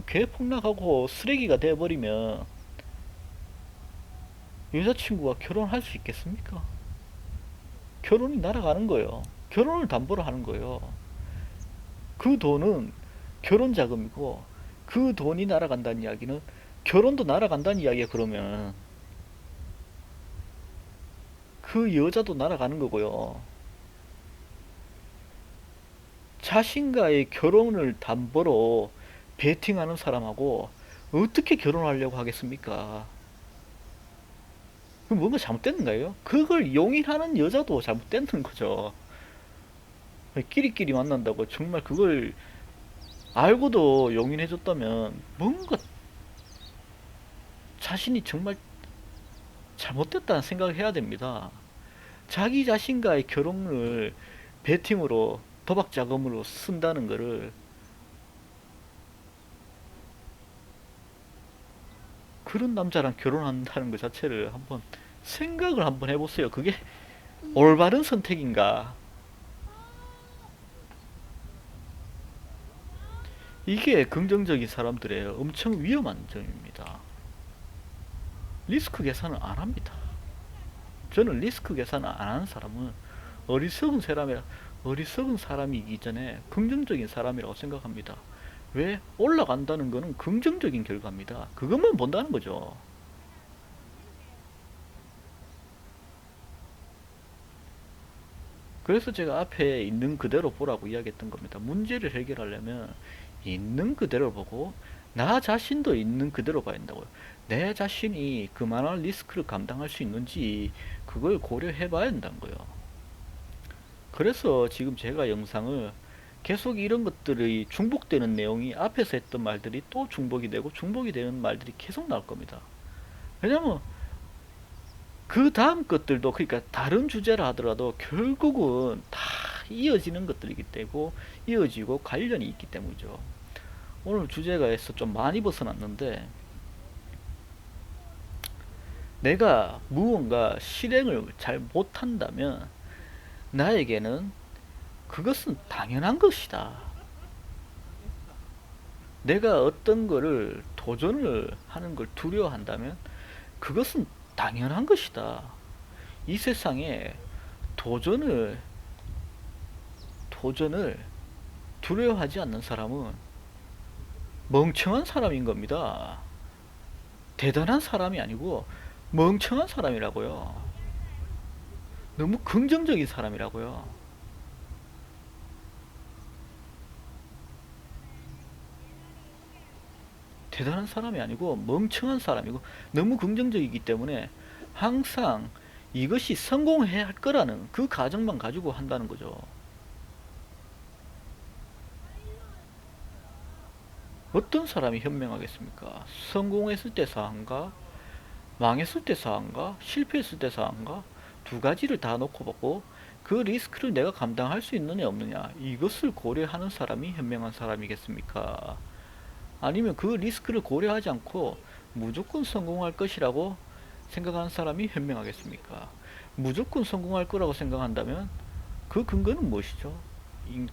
개 폭락하고 쓰레기가 되어버리면 여자친구가 결혼할 수 있겠습니까? 결혼이 날아가는 거예요. 결혼을 담보로 하는 거예요. 그 돈은 결혼 자금이고 그 돈이 날아간다는 이야기는 결혼도 날아간다는 이야기야. 그러면 그 여자도 날아가는 거고요. 자신과의 결혼을 담보로 베팅하는 사람하고 어떻게 결혼하려고 하겠습니까? 그 뭔가 잘못됐는가요? 그걸 용인하는 여자도 잘못됐는 거죠. 끼리끼리 만난다고 정말 그걸 알고도 용인해줬다면 뭔가 자신이 정말 잘못됐다는 생각을 해야 됩니다. 자기 자신과의 결혼을 베팅으로 도박 자금으로 쓴다는 거를, 그런 남자랑 결혼한다는 것 자체를 한번 생각을 한번 해보세요. 그게 올바른 선택인가? 이게 긍정적인 사람들의 엄청 위험한 점입니다. 리스크 계산을 안 합니다. 저는 리스크 계산을 안 하는 사람은 어리석은 사람이라, 어리석은 사람이기 전에 긍정적인 사람이라고 생각합니다. 왜? 올라간다는 거는 긍정적인 결과입니다. 그것만 본다는 거죠. 그래서 제가 앞에 있는 그대로 보라고 이야기했던 겁니다. 문제를 해결하려면 있는 그대로 보고 나 자신도 있는 그대로 봐야 된다고요. 내 자신이 그만한 리스크를 감당할 수 있는지 그걸 고려해 봐야 된다는 거예요. 그래서 지금 제가 영상을 계속 이런 것들이 중복되는 내용이, 앞에서 했던 말들이 또 중복이 되고 중복이 되는 말들이 계속 나올 겁니다. 왜냐면 그 다음 것들도, 그러니까 다른 주제라 하더라도 결국은 다 이어지는 것들이기 때문에, 이어지고 관련이 있기 때문이죠. 오늘 주제가에서 좀 많이 벗어났는데, 내가 무언가 실행을 잘 못한다면 나에게는 그것은 당연한 것이다. 내가 어떤 거를 도전을 하는 걸 두려워한다면 그것은 당연한 것이다. 이 세상에 도전을 도전을 두려워하지 않는 사람은 멍청한 사람인 겁니다. 대단한 사람이 아니고 멍청한 사람이라고요. 너무 긍정적인 사람이라고요. 대단한 사람이 아니고 멍청한 사람이고 너무 긍정적이기 때문에 항상 이것이 성공해야 할 거라는 그 가정만 가지고 한다는 거죠. 어떤 사람이 현명하겠습니까? 성공했을 때 사한가? 망했을 때 사한가? 실패했을 때 사한가? 두 가지를 다 놓고 보고 그 리스크를 내가 감당할 수 있느냐 없느냐, 이것을 고려하는 사람이 현명한 사람이겠습니까? 아니면 그 리스크를 고려하지 않고 무조건 성공할 것이라고 생각하는 사람이 현명하겠습니까? 무조건 성공할 거라고 생각한다면 그 근거는 무엇이죠?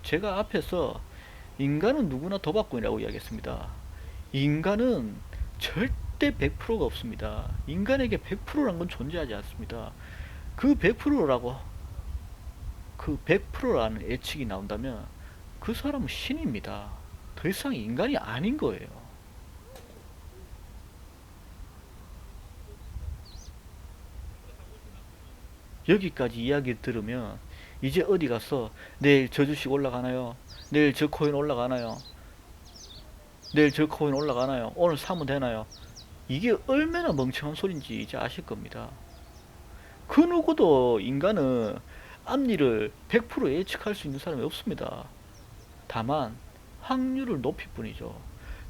제가 앞에서 인간은 누구나 도박꾼이라고 이야기했습니다. 인간은 절대 100%가 없습니다. 인간에게 100%란 건 존재하지 않습니다. 그 100%라고, 그 100%라는 예측이 나온다면 그 사람은 신입니다. 더 이상 인간이 아닌 거예요. 여기까지 이야기 들으면 이제 어디 가서 내일 저 주식 올라가나요? 내일 저 코인 올라가나요? 내일 저 코인 올라가나요? 오늘 사면 되나요? 이게 얼마나 멍청한 소린지 이제 아실 겁니다. 그 누구도 인간은 앞일을 100% 예측할 수 있는 사람이 없습니다. 다만 확률을 높일 뿐이죠.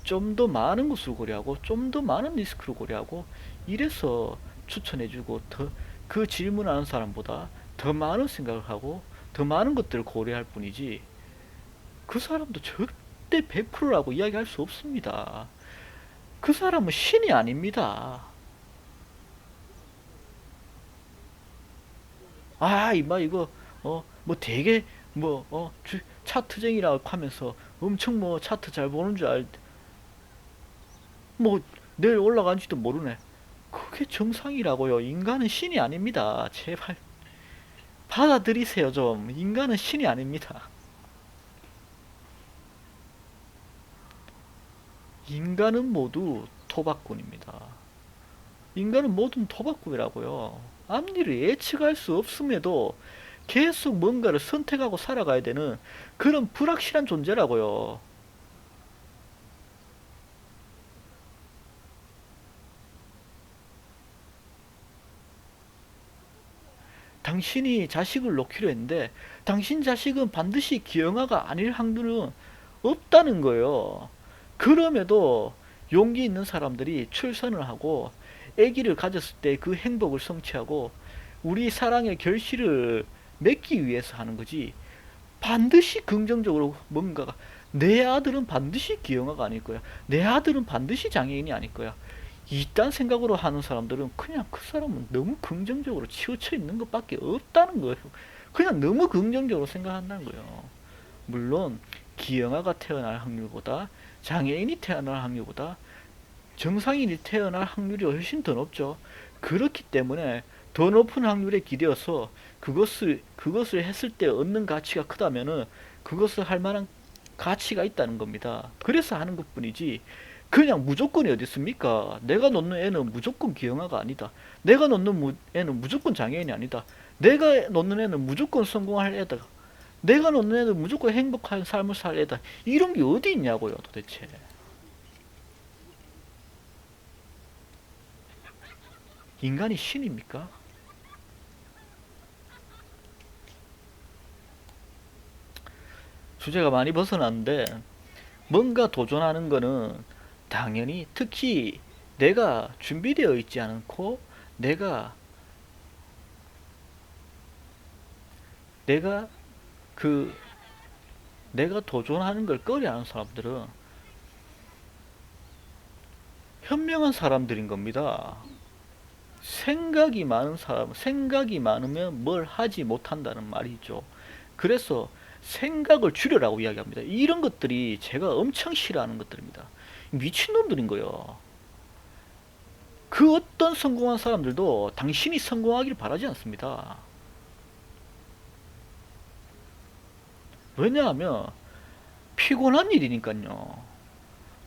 좀 더 많은 것을 고려하고 좀 더 많은 리스크를 고려하고 이래서 추천해주고, 더 그 질문하는 사람보다 더 많은 생각을 하고 더 많은 것들을 고려할 뿐이지, 그 사람도 절대 100%라고 이야기할 수 없습니다. 그 사람은 신이 아닙니다. 아, 이마 이거 뭐 되게 차트쟁이라고 하면서 엄청 뭐 차트 잘 보는 줄 뭐 내일 올라간지도 모르네. 그게 정상이라고요. 인간은 신이 아닙니다. 제발 받아들이세요 좀. 인간은 신이 아닙니다. 인간은 모두 토박꾼입니다. 인간은 모든 토박꾼이라고요. 앞일을 예측할 수 없음에도 계속 뭔가를 선택하고 살아가야 되는 그런 불확실한 존재라고요. 당신이 자식을 놓기로 했는데 당신 자식은 반드시 기형아가 아닐 확률은 없다는 거예요. 그럼에도 용기 있는 사람들이 출산을 하고 아기를 가졌을 때 그 행복을 성취하고 우리 사랑의 결실을 맺기 위해서 하는 거지. 반드시 긍정적으로 뭔가가 내 아들은 반드시 기형아가 아닐 거야. 내 아들은 반드시 장애인이 아닐 거야. 이딴 생각으로 하는 사람들은 그냥 그 사람은 너무 긍정적으로 치우쳐 있는 것밖에 없다는 거예요. 그냥 너무 긍정적으로 생각한다는 거예요. 물론 기형아가 태어날 확률보다 장애인이 태어날 확률보다 정상인이 태어날 확률이 훨씬 더 높죠. 그렇기 때문에 더 높은 확률에 기대어서 그것을 했을 때 얻는 가치가 크다면은 그것을 할 만한 가치가 있다는 겁니다. 그래서 하는 것뿐이지 그냥 무조건이 어디 있습니까? 내가 놓는 애는 무조건 기형아가 아니다. 내가 놓는 애는 무조건 장애인이 아니다. 내가 놓는 애는 무조건 성공할 애다. 내가 놓는 애는 무조건 행복한 삶을 살 애다. 이런 게 어디 있냐고요, 도대체. 인간이 신입니까? 주제가 많이 벗어났는데 뭔가 도전하는 거는 당연히 특히 내가 준비되어 있지 않고 내가 내가 그 내가 도전하는 걸 꺼려하는 사람들은 현명한 사람들인 겁니다. 생각이 많은 사람, 생각이 많으면 뭘 하지 못한다는 말이죠. 그래서 생각을 줄여라고 이야기합니다. 이런 것들이 제가 엄청 싫어하는 것들입니다. 미친놈들인 거예요. 그 어떤 성공한 사람들도 당신이 성공하기를 바라지 않습니다. 왜냐하면 피곤한 일이니까요.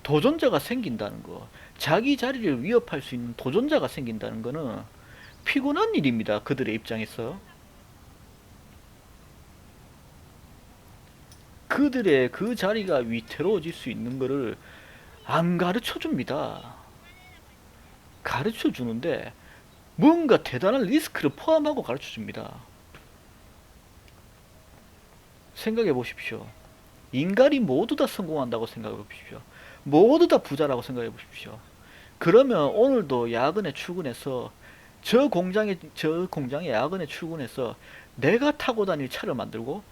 도전자가 생긴다는 거, 자기 자리를 위협할 수 있는 도전자가 생긴다는 거는 피곤한 일입니다. 그들의 입장에서. 그들의 그 자리가 위태로워질 수 있는 거를 안 가르쳐 줍니다. 가르쳐 주는데 뭔가 대단한 리스크를 포함하고 가르쳐 줍니다. 생각해 보십시오. 인간이 모두 다 성공한다고 생각해 보십시오. 모두 다 부자라고 생각해 보십시오. 그러면 오늘도 야근에 출근해서 저 공장에 야근에 출근해서 내가 타고 다닐 차를 만들고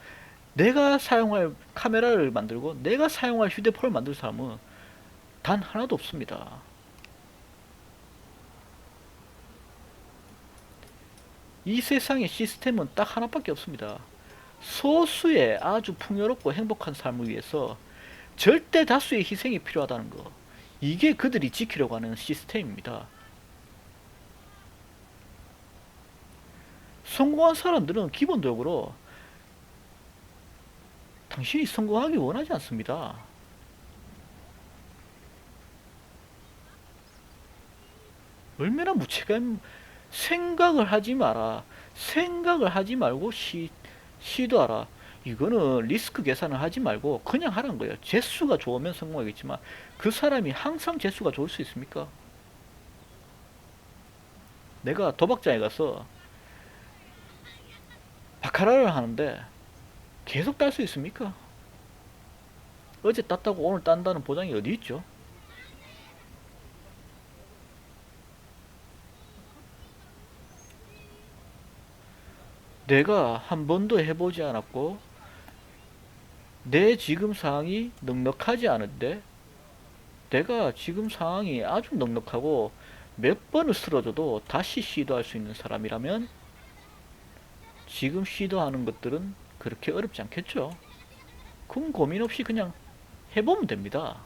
내가 사용할 카메라를 만들고 내가 사용할 휴대폰을 만들 사람은 단 하나도 없습니다. 이 세상의 시스템은 딱 하나밖에 없습니다. 소수의 아주 풍요롭고 행복한 삶을 위해서 절대 다수의 희생이 필요하다는 거. 이게 그들이 지키려고 하는 시스템입니다. 성공한 사람들은 기본적으로 당신이 성공하기 원하지 않습니다. 얼마나 무책임, 생각을 하지 마라. 생각을 하지 말고 시도하라. 이거는 리스크 계산을 하지 말고 그냥 하라는 거예요. 재수가 좋으면 성공하겠지만 그 사람이 항상 재수가 좋을 수 있습니까? 내가 도박장에 가서 바카라를 하는데 계속 딸 수 있습니까? 어제 땄다고 오늘 딴다는 보장이 어디 있죠? 내가 한 번도 해보지 않았고 내 지금 상황이 넉넉하지 않은데 내가 지금 상황이 아주 넉넉하고 몇 번을 쓰러져도 다시 시도할 수 있는 사람이라면 지금 시도하는 것들은 그렇게 어렵지 않겠죠? 그럼 고민 없이 그냥 해보면 됩니다.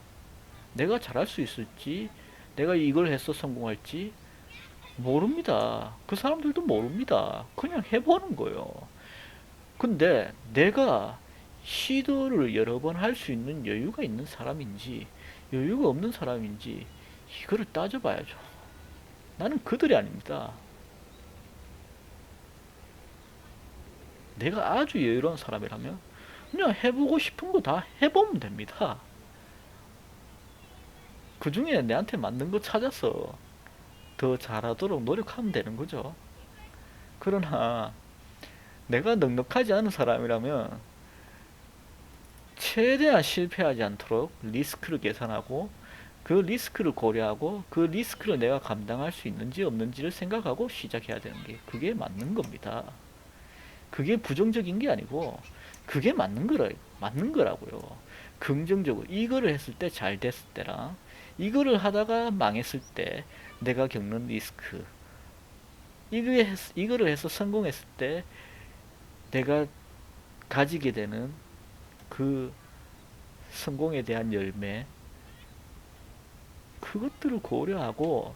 내가 잘할 수 있을지, 내가 이걸 해서 성공할지 모릅니다. 그 사람들도 모릅니다. 그냥 해보는 거예요. 근데 내가 시도를 여러 번 할 수 있는 여유가 있는 사람인지, 여유가 없는 사람인지 이거를 따져봐야죠. 나는 그들이 아닙니다. 내가 아주 여유로운 사람이라면 그냥 해보고 싶은 거 다 해보면 됩니다. 그 중에 내한테 맞는 거 찾아서 더 잘하도록 노력하면 되는 거죠. 그러나 내가 넉넉하지 않은 사람이라면 최대한 실패하지 않도록 리스크를 계산하고 그 리스크를 고려하고 그 리스크를 내가 감당할 수 있는지 없는지를 생각하고 시작해야 되는 게 그게 맞는 겁니다. 그게 부정적인 게 아니고 그게 맞는 거라고요. 긍정적으로 이거를 했을 때 잘 됐을 때랑 이거를 하다가 망했을 때 내가 겪는 리스크, 이거를 해서 성공했을 때 내가 가지게 되는 그 성공에 대한 열매, 그것들을 고려하고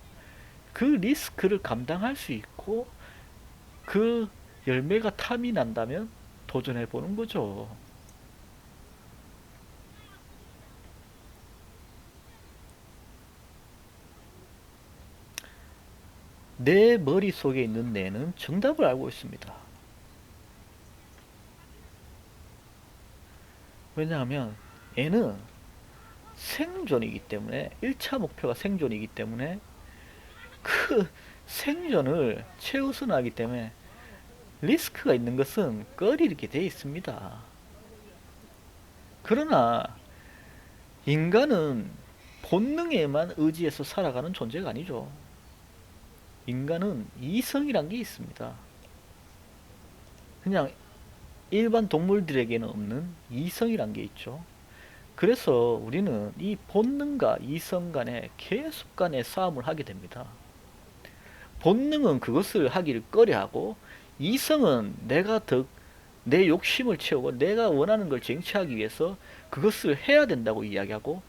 그 리스크를 감당할 수 있고 그 열매가 탐이 난다면 도전해 보는 거죠. 내 머릿속에 있는 뇌는 정답을 알고 있습니다. 왜냐하면 애는 생존이기 때문에 1차 목표가 생존이기 때문에 그 생존을 최우선하기 때문에 리스크가 있는 것은 꺼리게 돼 있습니다. 그러나 인간은 본능에만 의지해서 살아가는 존재가 아니죠. 인간은 이성이란 게 있습니다. 그냥 일반 동물들에게는 없는 이성이란 게 있죠. 그래서 우리는 이 본능과 이성 간에 계속 간의 싸움을 하게 됩니다. 본능은 그것을 하기를 꺼려하고 이성은 내가 더 내 욕심을 채우고 내가 원하는 걸 쟁취하기 위해서 그것을 해야 된다고 이야기하고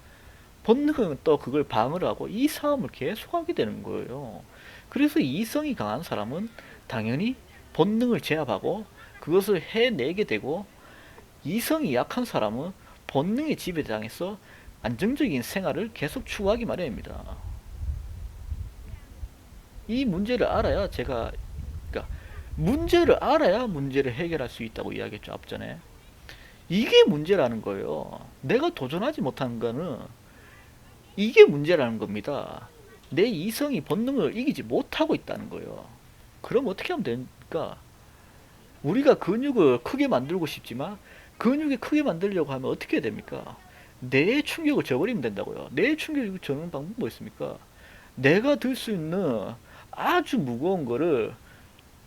본능은 또 그걸 방어를 하고 이 싸움을 계속하게 되는 거예요. 그래서 이성이 강한 사람은 당연히 본능을 제압하고 그것을 해내게 되고 이성이 약한 사람은 본능에 지배당해서 안정적인 생활을 계속 추구하기 마련입니다. 이 문제를 알아야 그러니까 문제를 알아야 문제를 해결할 수 있다고 이야기했죠, 앞전에. 이게 문제라는 거예요. 내가 도전하지 못하는 거는 이게 문제라는 겁니다. 내 이성이 본능을 이기지 못하고 있다는 거예요. 그럼 어떻게 하면 됩니까? 우리가 근육을 크게 만들고 싶지만 근육이 크게 만들려고 하면 어떻게 해야 됩니까? 뇌의 충격을 줘버리면 된다고요. 뇌의 충격을 주는 방법은 뭐 있습니까? 내가 들 수 있는 아주 무거운 거를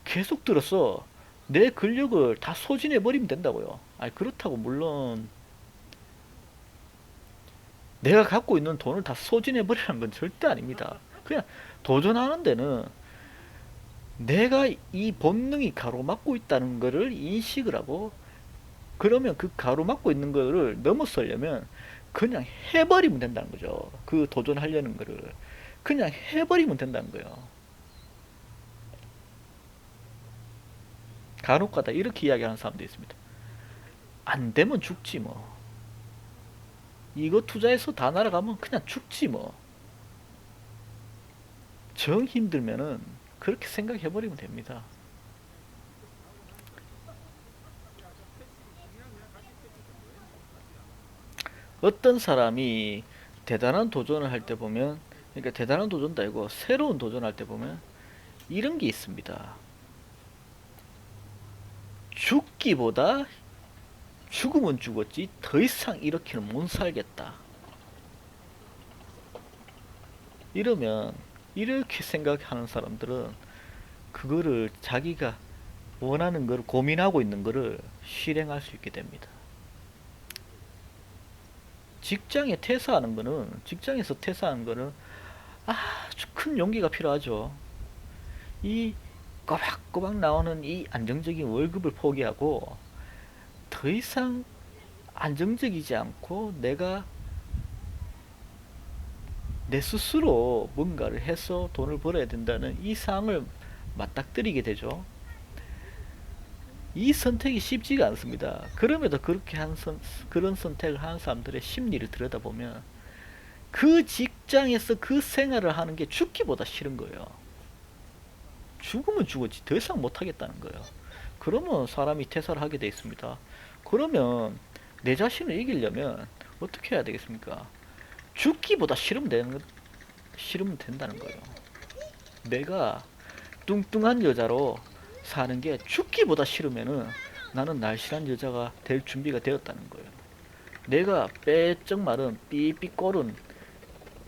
계속 들어서 내 근력을 다 소진해 버리면 된다고요. 아니 그렇다고 물론 내가 갖고 있는 돈을 다 소진해 버리는 건 절대 아닙니다. 그냥 도전하는 데는 내가 이 본능이 가로막고 있다는 것을 인식을 하고 그러면 그 가로막고 있는 거를 넘어서려면 그냥 해버리면 된다는 거죠. 그 도전하려는 거를 그냥 해버리면 된다는 거예요. 간혹가다 이렇게 이야기하는 사람도 있습니다. 안 되면 죽지 뭐. 이거 투자해서 다 날아가면 그냥 죽지 뭐. 정 힘들면은 그렇게 생각해버리면 됩니다. 어떤 사람이 대단한 도전을 할 때 보면, 그러니까 대단한 도전도 아니고 새로운 도전할 때 보면 이런 게 있습니다. 죽기보다 죽으면 죽었지 더 이상 이렇게는 못 살겠다. 이러면 이렇게 생각하는 사람들은 그거를 자기가 원하는 걸 고민하고 있는 거를 실행할 수 있게 됩니다. 직장에서 퇴사하는 거는 아주 큰 용기가 필요하죠. 이 꼬박꼬박 나오는 이 안정적인 월급을 포기하고 더 이상 안정적이지 않고 내가 내 스스로 뭔가를 해서 돈을 벌어야 된다는 이 상황을 맞닥뜨리게 되죠. 이 선택이 쉽지가 않습니다. 그럼에도 그런 선택을 하는 사람들의 심리를 들여다보면 그 직장에서 그 생활을 하는 게 죽기보다 싫은 거예요. 죽으면 죽었지 더 이상 못하겠다는 거예요. 그러면 사람이 퇴사를 하게 돼 있습니다. 그러면 내 자신을 이기려면 어떻게 해야 되겠습니까? 죽기보다 싫으면 된다는 거예요. 내가 뚱뚱한 여자로 사는 게 죽기보다 싫으면은 나는 날씬한 여자가 될 준비가 되었다는 거예요. 내가 빼쩍 마른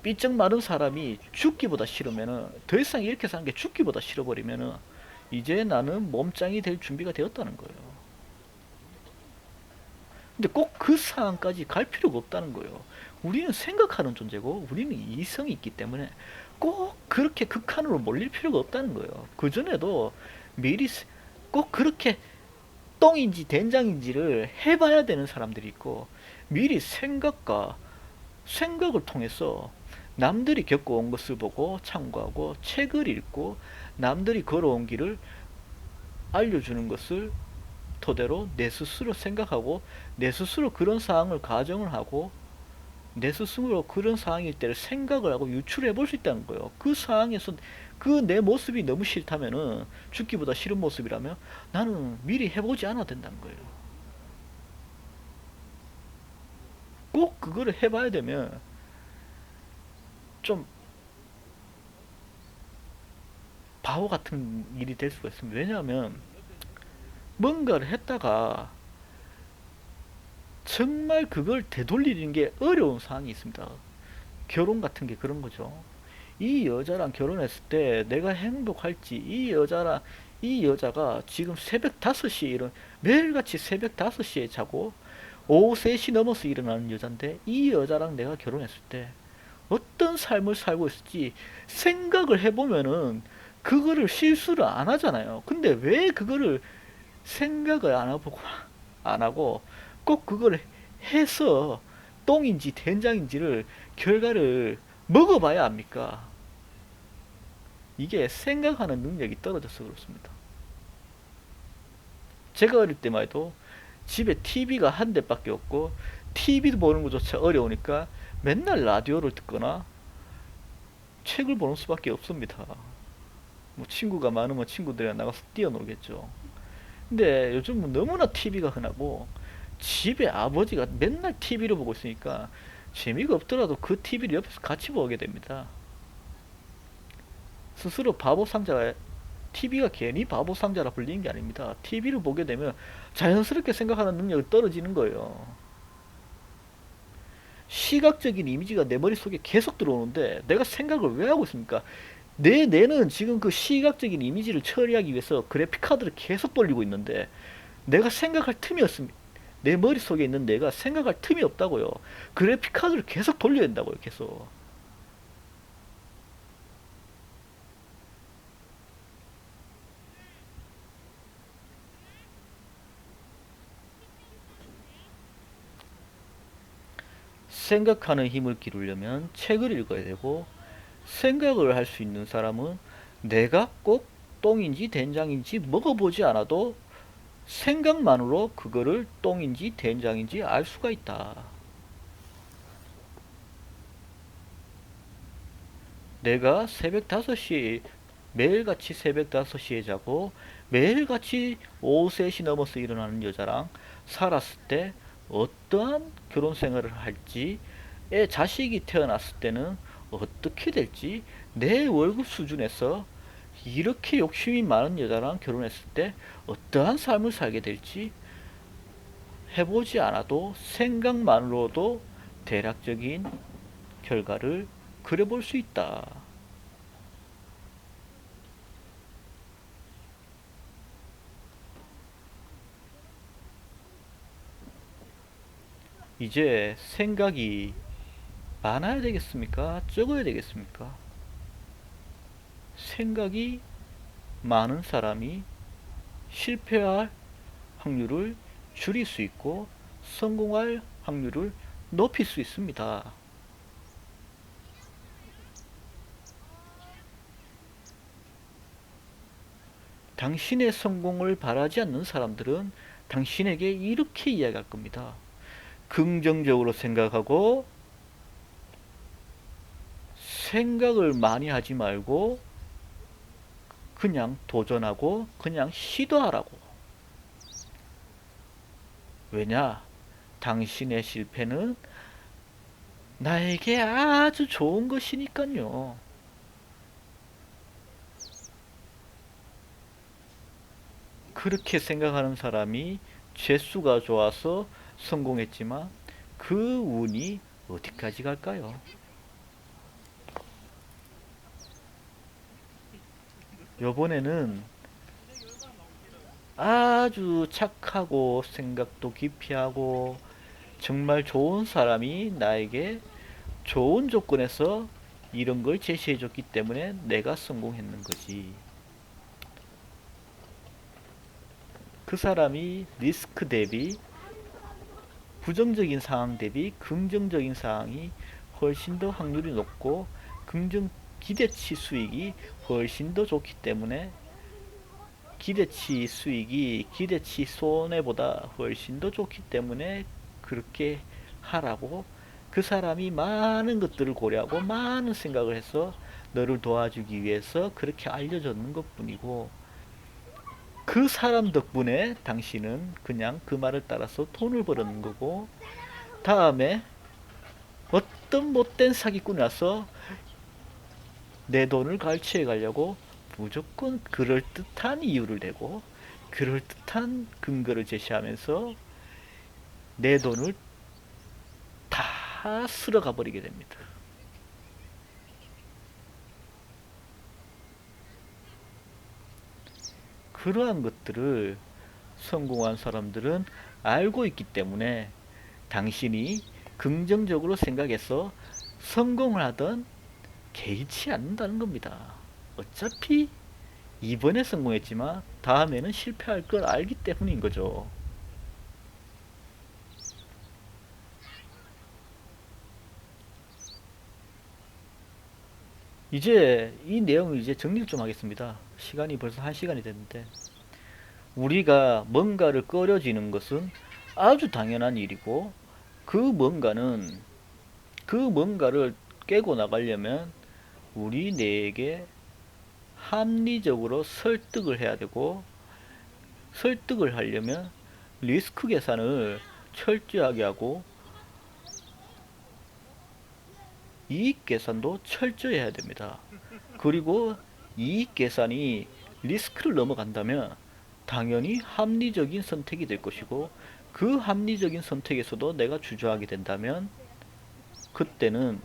삐쩍 마른 사람이 죽기보다 싫으면은 더 이상 이렇게 사는 게 죽기보다 싫어버리면은 이제 나는 몸짱이 될 준비가 되었다는 거예요. 근데 꼭 그 상황까지 갈 필요가 없다는 거예요. 우리는 생각하는 존재고 우리는 이성이 있기 때문에 꼭 그렇게 극한으로 몰릴 필요가 없다는 거예요. 그전에도 미리 꼭 그렇게 똥인지 된장인지를 해봐야 되는 사람들이 있고 미리 생각을 통해서 남들이 겪어온 것을 보고 참고하고 책을 읽고 남들이 걸어온 길을 알려주는 것을 토대로 내 스스로 생각하고 내 스스로 그런 상황을 가정을 하고 내 스스로 그런 상황일 때를 생각을 하고 유출해 볼 수 있다는 거예요. 그 상황에서 그 내 모습이 너무 싫다면은 죽기보다 싫은 모습이라면 나는 미리 해보지 않아도 된다는 거예요. 꼭 그거를 해봐야 되면 좀 바보 같은 일이 될 수가 있습니다. 왜냐하면 뭔가를 했다가 정말 그걸 되돌리는 게 어려운 상황이 있습니다. 결혼 같은 게 그런 거죠. 이 여자랑 결혼했을 때 내가 행복할지, 이 여자가 지금 새벽 5시에 매일같이 새벽 5시에 자고 오후 3시 넘어서 일어나는 여잔데 이 여자랑 내가 결혼했을 때 어떤 삶을 살고 있을지 생각을 해보면은 그거를 실수를 안 하잖아요. 근데 왜 그거를 생각을 안 하고 꼭 그걸 해서 똥인지 된장인지를 결과를 먹어봐야 합니까? 이게 생각하는 능력이 떨어져서 그렇습니다. 제가 어릴 때만 해도 집에 TV가 한 대밖에 없고 TV도 보는 것조차 어려우니까 맨날 라디오를 듣거나 책을 보는 수밖에 없습니다. 뭐 친구가 많으면 친구들이랑 나가서 뛰어놀겠죠. 근데 요즘은 너무나 TV가 흔하고 집에 아버지가 맨날 TV를 보고 있으니까 재미가 없더라도 그 TV를 옆에서 같이 보게 됩니다. 스스로 바보 상자가 TV가 괜히 바보 상자라 불리는 게 아닙니다. TV를 보게 되면 자연스럽게 생각하는 능력이 떨어지는 거예요. 시각적인 이미지가 내 머릿속에 계속 들어오는데 내가 생각을 왜 하고 있습니까? 내 뇌는 지금 그 시각적인 이미지를 처리하기 위해서 그래픽 카드를 계속 돌리고 있는데 내가 생각할 틈이 없습니다. 내 머릿속에 있는 내가 생각할 틈이 없다고요. 그래픽 카드를 계속 돌려야 된다고요. 계속. 생각하는 힘을 기르려면 책을 읽어야 되고 생각을 할 수 있는 사람은 내가 꼭 똥인지 된장인지 먹어보지 않아도 생각만으로 그거를 똥인지 된장인지 알 수가 있다. 내가 새벽 5시에 매일같이 새벽 5시에 자고 매일같이 오후 3시 넘어서 일어나는 여자랑 살았을 때 어떠한 결혼 생활을 할지 애 자식이 태어났을 때는 어떻게 될지 내 월급 수준에서 이렇게 욕심이 많은 여자랑 결혼했을 때 어떠한 삶을 살게 될지 해보지 않아도 생각만으로도 대략적인 결과를 그려볼 수 있다. 이제 생각이 많아야 되겠습니까? 적어야 되겠습니까? 생각이 많은 사람이 실패할 확률을 줄일 수 있고 성공할 확률을 높일 수 있습니다. 당신의 성공을 바라지 않는 사람들은 당신에게 이렇게 이야기할 겁니다. 긍정적으로 생각하고 생각을 많이 하지 말고 그냥 도전하고 그냥 시도하라고. 왜냐? 당신의 실패는 나에게 아주 좋은 것이니까요. 그렇게 생각하는 사람이 재수가 좋아서 성공했지만 그 운이 어디까지 갈까요? 요번에는 아주 착하고 생각도 깊이 하고 정말 좋은 사람이 나에게 좋은 조건에서 이런 걸 제시해 줬기 때문에 내가 성공했는 거지. 그 사람이 리스크 대비 부정적인 상황 대비 긍정적인 상황이 훨씬 더 확률이 높고 기대치 수익이 훨씬 더 좋기 때문에 기대치 수익이 기대치 손해보다 훨씬 더 좋기 때문에 그렇게 하라고 그 사람이 많은 것들을 고려하고 많은 생각을 해서 너를 도와주기 위해서 그렇게 알려줬는 것 뿐이고 그 사람 덕분에 당신은 그냥 그 말을 따라서 돈을 버는 거고 다음에 어떤 못된 사기꾼이 와서 내 돈을 갈취해 가려고 무조건 그럴듯한 이유를 대고 그럴듯한 근거를 제시하면서 내 돈을 다 쓸어가 버리게 됩니다. 그러한 것들을 성공한 사람들은 알고 있기 때문에 당신이 긍정적으로 생각해서 성공을 하던 개의치 않는다는 겁니다. 어차피 이번에 성공했지만 다음에는 실패할 걸 알기 때문인 거죠. 이제 이 내용을 이제 정리를 좀 하겠습니다. 시간이 벌써 1시간이 됐는데 우리가 뭔가를 꺼려지는 것은 아주 당연한 일이고 그 뭔가를 깨고 나가려면 우리 뇌에게 합리적으로 설득을 해야 되고 설득을 하려면 리스크 계산을 철저하게 하고 이익 계산도 철저히 해야 됩니다. 그리고 이익 계산이 리스크를 넘어간다면 당연히 합리적인 선택이 될 것이고 그 합리적인 선택에서도 내가 주저하게 된다면 그때는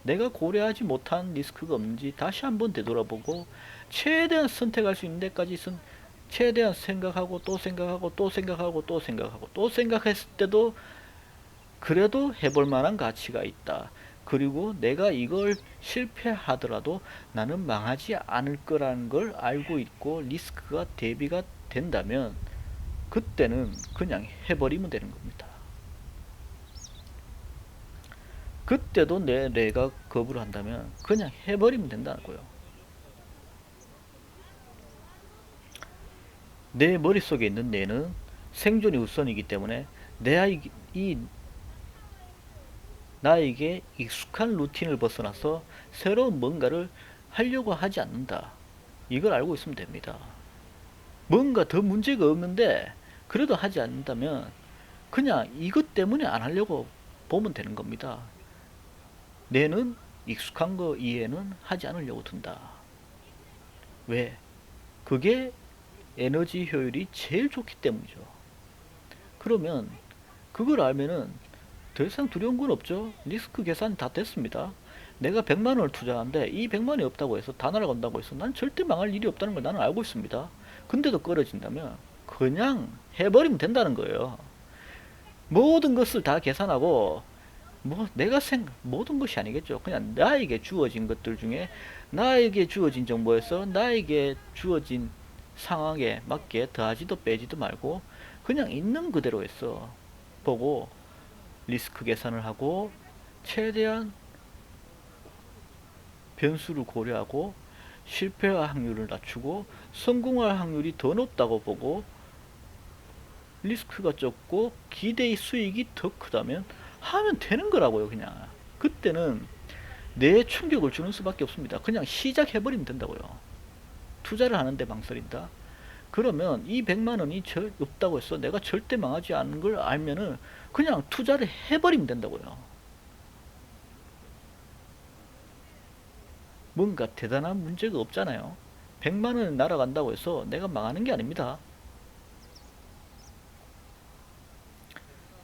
내가 고려하지 못한 리스크가 없는지 다시 한번 되돌아보고 최대한 선택할 수 있는 데까지 최대한 생각하고 또 생각하고 또 생각하고 또 생각하고 또 생각했을 때도 그래도 해볼 만한 가치가 있다. 그리고 내가 이걸 실패하더라도 나는 망하지 않을 거라는 걸 알고 있고 리스크가 대비가 된다면 그때는 그냥 해버리면 되는 겁니다. 그때도 내가 거부를 한다면 그냥 해버리면 된다는 거예요. 내 머릿속에 있는 뇌는 생존이 우선이기 때문에 나에게 익숙한 루틴을 벗어나서 새로운 뭔가를 하려고 하지 않는다. 이걸 알고 있으면 됩니다. 뭔가 더 문제가 없는데 그래도 하지 않는다면 그냥 이것 때문에 안 하려고 보면 되는 겁니다. 뇌는 익숙한 거 이해는 하지 않으려고 둔다. 왜? 그게 에너지 효율이 제일 좋기 때문이죠. 그러면 그걸 알면은 더 이상 두려운 건 없죠. 리스크 계산이 다 됐습니다. 내가 100만 원을 투자하는데 이 100만 원이 없다고 해서 다 날아간다고 해서 난 절대 망할 일이 없다는 걸 나는 알고 있습니다. 근데도 끌어진다면 그냥 해버리면 된다는 거예요. 모든 것을 다 계산하고 모든 것이 아니겠죠. 그냥 나에게 주어진 것들 중에 나에게 주어진 정보에서 나에게 주어진 상황에 맞게 더하지도 빼지도 말고 그냥 있는 그대로 해서 보고 리스크 계산을 하고 최대한 변수를 고려하고 실패할 확률을 낮추고 성공할 확률이 더 높다고 보고 리스크가 적고 기대의 수익이 더 크다면 하면 되는 거라고요. 그냥 그때는 뇌에 충격을 주는 수밖에 없습니다. 그냥 시작해버리면 된다고요. 투자를 하는데 망설인다? 그러면 이 100만 원이 없다고 해서 내가 절대 망하지 않는 걸 알면은 그냥 투자를 해버리면 된다고요. 뭔가 대단한 문제가 없잖아요. 100만 원 날아간다고 해서 내가 망하는 게 아닙니다.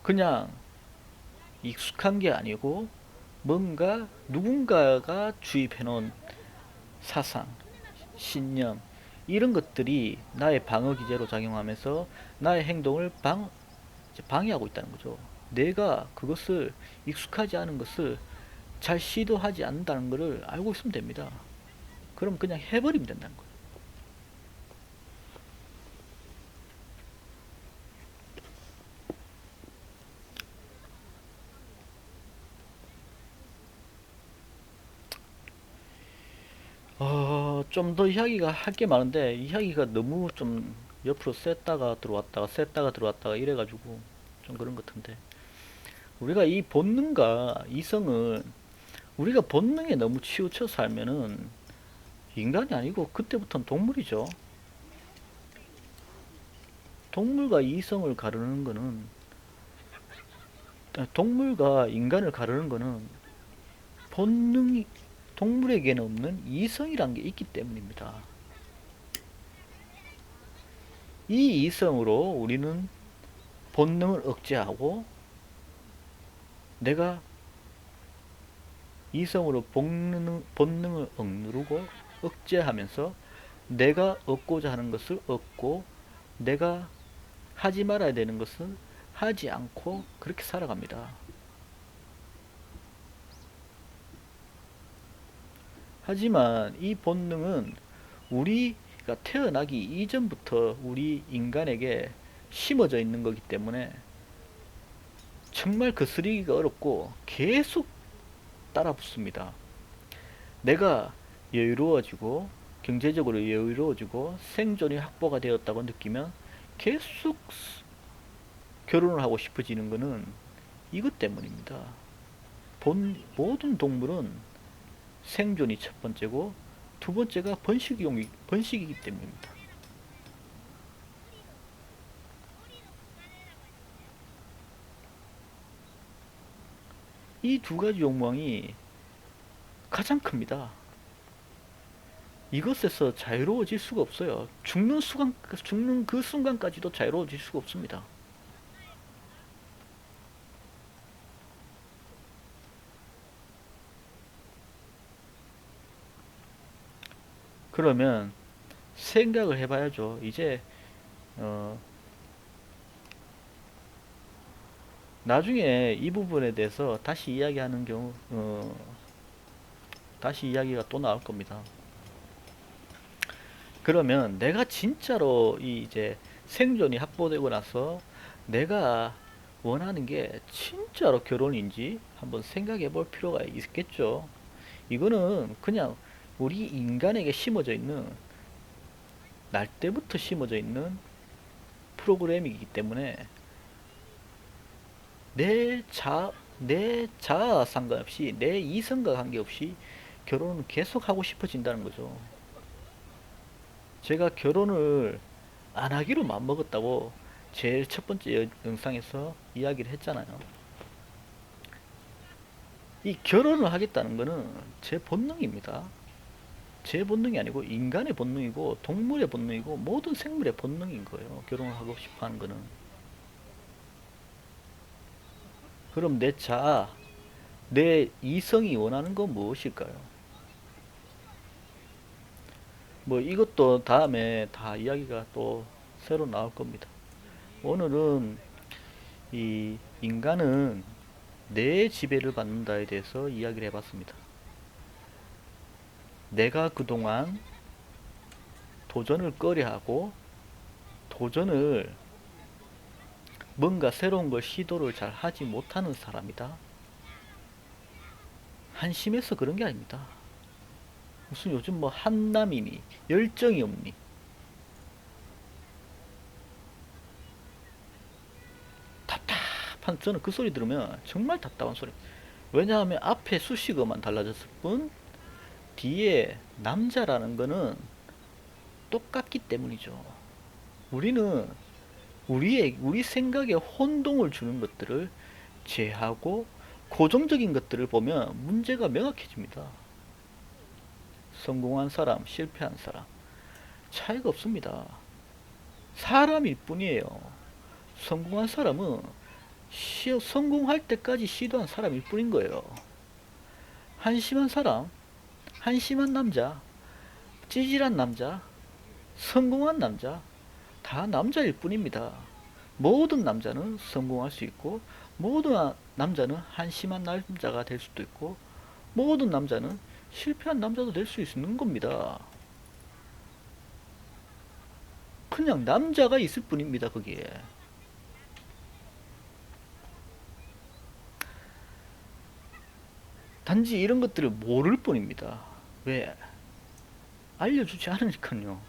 그냥 익숙한 게 아니고 뭔가 누군가가 주입해 놓은 사상, 신념, 이런 것들이 나의 방어 기제로 작용하면서 나의 행동을 방해하고 있다는 거죠. 내가 그것을 익숙하지 않은 것을 잘 시도하지 않는다는 것을 알고 있으면 됩니다. 그럼 그냥 해버리면 된다는 거예요. 좀 더 이야기가 할 게 많은데 이야기가 너무 좀 옆으로 셌다가 들어왔다가 이래가지고 좀 그런 것 같은데, 우리가 이 본능과 이성은 우리가 본능에 너무 치우쳐 살면은 인간이 아니고 그때부터는 동물이죠. 동물과 이성을 가르는 거는, 동물과 인간을 가르는 거는 본능이, 동물에게는 없는 이성이란 게 있기 때문입니다. 이 이성으로 우리는 본능을 억제하고, 내가 이성으로 본능을 억누르고 억제하면서 내가 얻고자 하는 것을 얻고, 내가 하지 말아야 되는 것은 하지 않고 그렇게 살아갑니다. 하지만 이 본능은 우리가 태어나기 이전부터 우리 인간에게 심어져 있는 거기 때문에 정말 거스르기가 어렵고 계속 따라 붙습니다. 내가 여유로워지고 경제적으로 여유로워지고 생존이 확보가 되었다고 느끼면 계속 결혼을 하고 싶어지는 것은 이것 때문입니다. 모든 동물은 생존이 첫 번째고 두 번째가 번식이기 때문입니다. 이 두 가지 욕망이 가장 큽니다. 이것에서 자유로워질 수가 없어요. 죽는 그 순간까지도 자유로워질 수가 없습니다. 그러면 생각을 해봐야죠. 이제 어, 나중에 이 부분에 대해서 다시 이야기하는 경우, 다시 이야기가 또 나올 겁니다. 그러면 내가 진짜로 이제 생존이 확보되고 나서 내가 원하는 게 진짜로 결혼인지 한번 생각해 볼 필요가 있겠죠. 이거는 그냥 우리 인간에게 심어져 있는, 날 때부터 심어져 있는 프로그램이기 때문에 내 자아와 상관없이, 내 이성과 관계없이 결혼은 계속 하고 싶어진다는 거죠. 제가 결혼을 안 하기로 마음먹었다고 제일 첫 번째 영상에서 이야기를 했잖아요. 이 결혼을 하겠다는 거는 제 본능입니다. 제 본능이 아니고 인간의 본능이고 동물의 본능이고 모든 생물의 본능인 거예요. 결혼을 하고 싶어 하는 거는. 그럼 내 자아, 내 이성이 원하는 건 무엇일까요? 뭐 이것도 다음에 다 이야기가 또 새로 나올 겁니다. 오늘은 이 인간은 내 지배를 받는다에 대해서 이야기를 해봤습니다. 내가 그동안 도전을 꺼려하고 도전을, 뭔가 새로운 걸 시도를 잘 하지 못하는 사람이다. 한심해서 그런 게 아닙니다. 무슨 요즘 뭐 한남이니 열정이 없니, 답답한, 저는 그 소리 들으면 정말 답답한 소리. 왜냐하면 앞에 수식어만 달라졌을 뿐 뒤에 남자라는 거는 똑같기 때문이죠. 우리는 우리 생각에 혼동을 주는 것들을 제하고 고정적인 것들을 보면 문제가 명확해집니다. 성공한 사람, 실패한 사람 차이가 없습니다. 사람일 뿐이에요. 성공한 사람은 성공할 때까지 시도한 사람일 뿐인 거예요. 한심한 사람, 한심한 남자, 찌질한 남자, 성공한 남자 다 남자일 뿐입니다. 모든 남자는 성공할 수 있고 모든 남자는 한심한 남자가 될 수도 있고 모든 남자는 실패한 남자도 될 수 있는 겁니다. 그냥 남자가 있을 뿐입니다. 거기에. 단지 이런 것들을 모를 뿐입니다. 왜? 알려주지 않으니까요.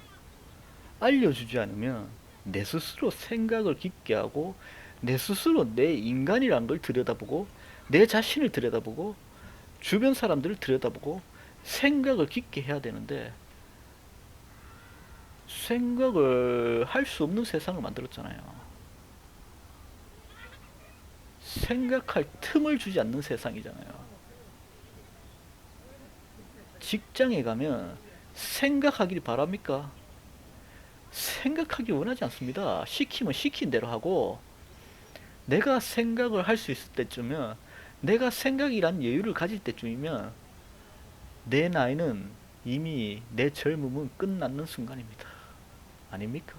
알려주지 않으면 내 스스로 생각을 깊게 하고 내 스스로 내 인간이란 걸 들여다보고 내 자신을 들여다보고 주변 사람들을 들여다보고 생각을 깊게 해야 되는데 생각을 할 수 없는 세상을 만들었잖아요. 생각할 틈을 주지 않는 세상이잖아요. 직장에 가면 생각하기를 바랍니까? 생각하기 원하지 않습니다. 시키면 시킨 대로 하고 내가 생각을 할 수 있을 때쯤이면 내가 생각이란 여유를 가질 때쯤이면 내 나이는 이미 내 젊음은 끝났는 순간입니다. 아닙니까?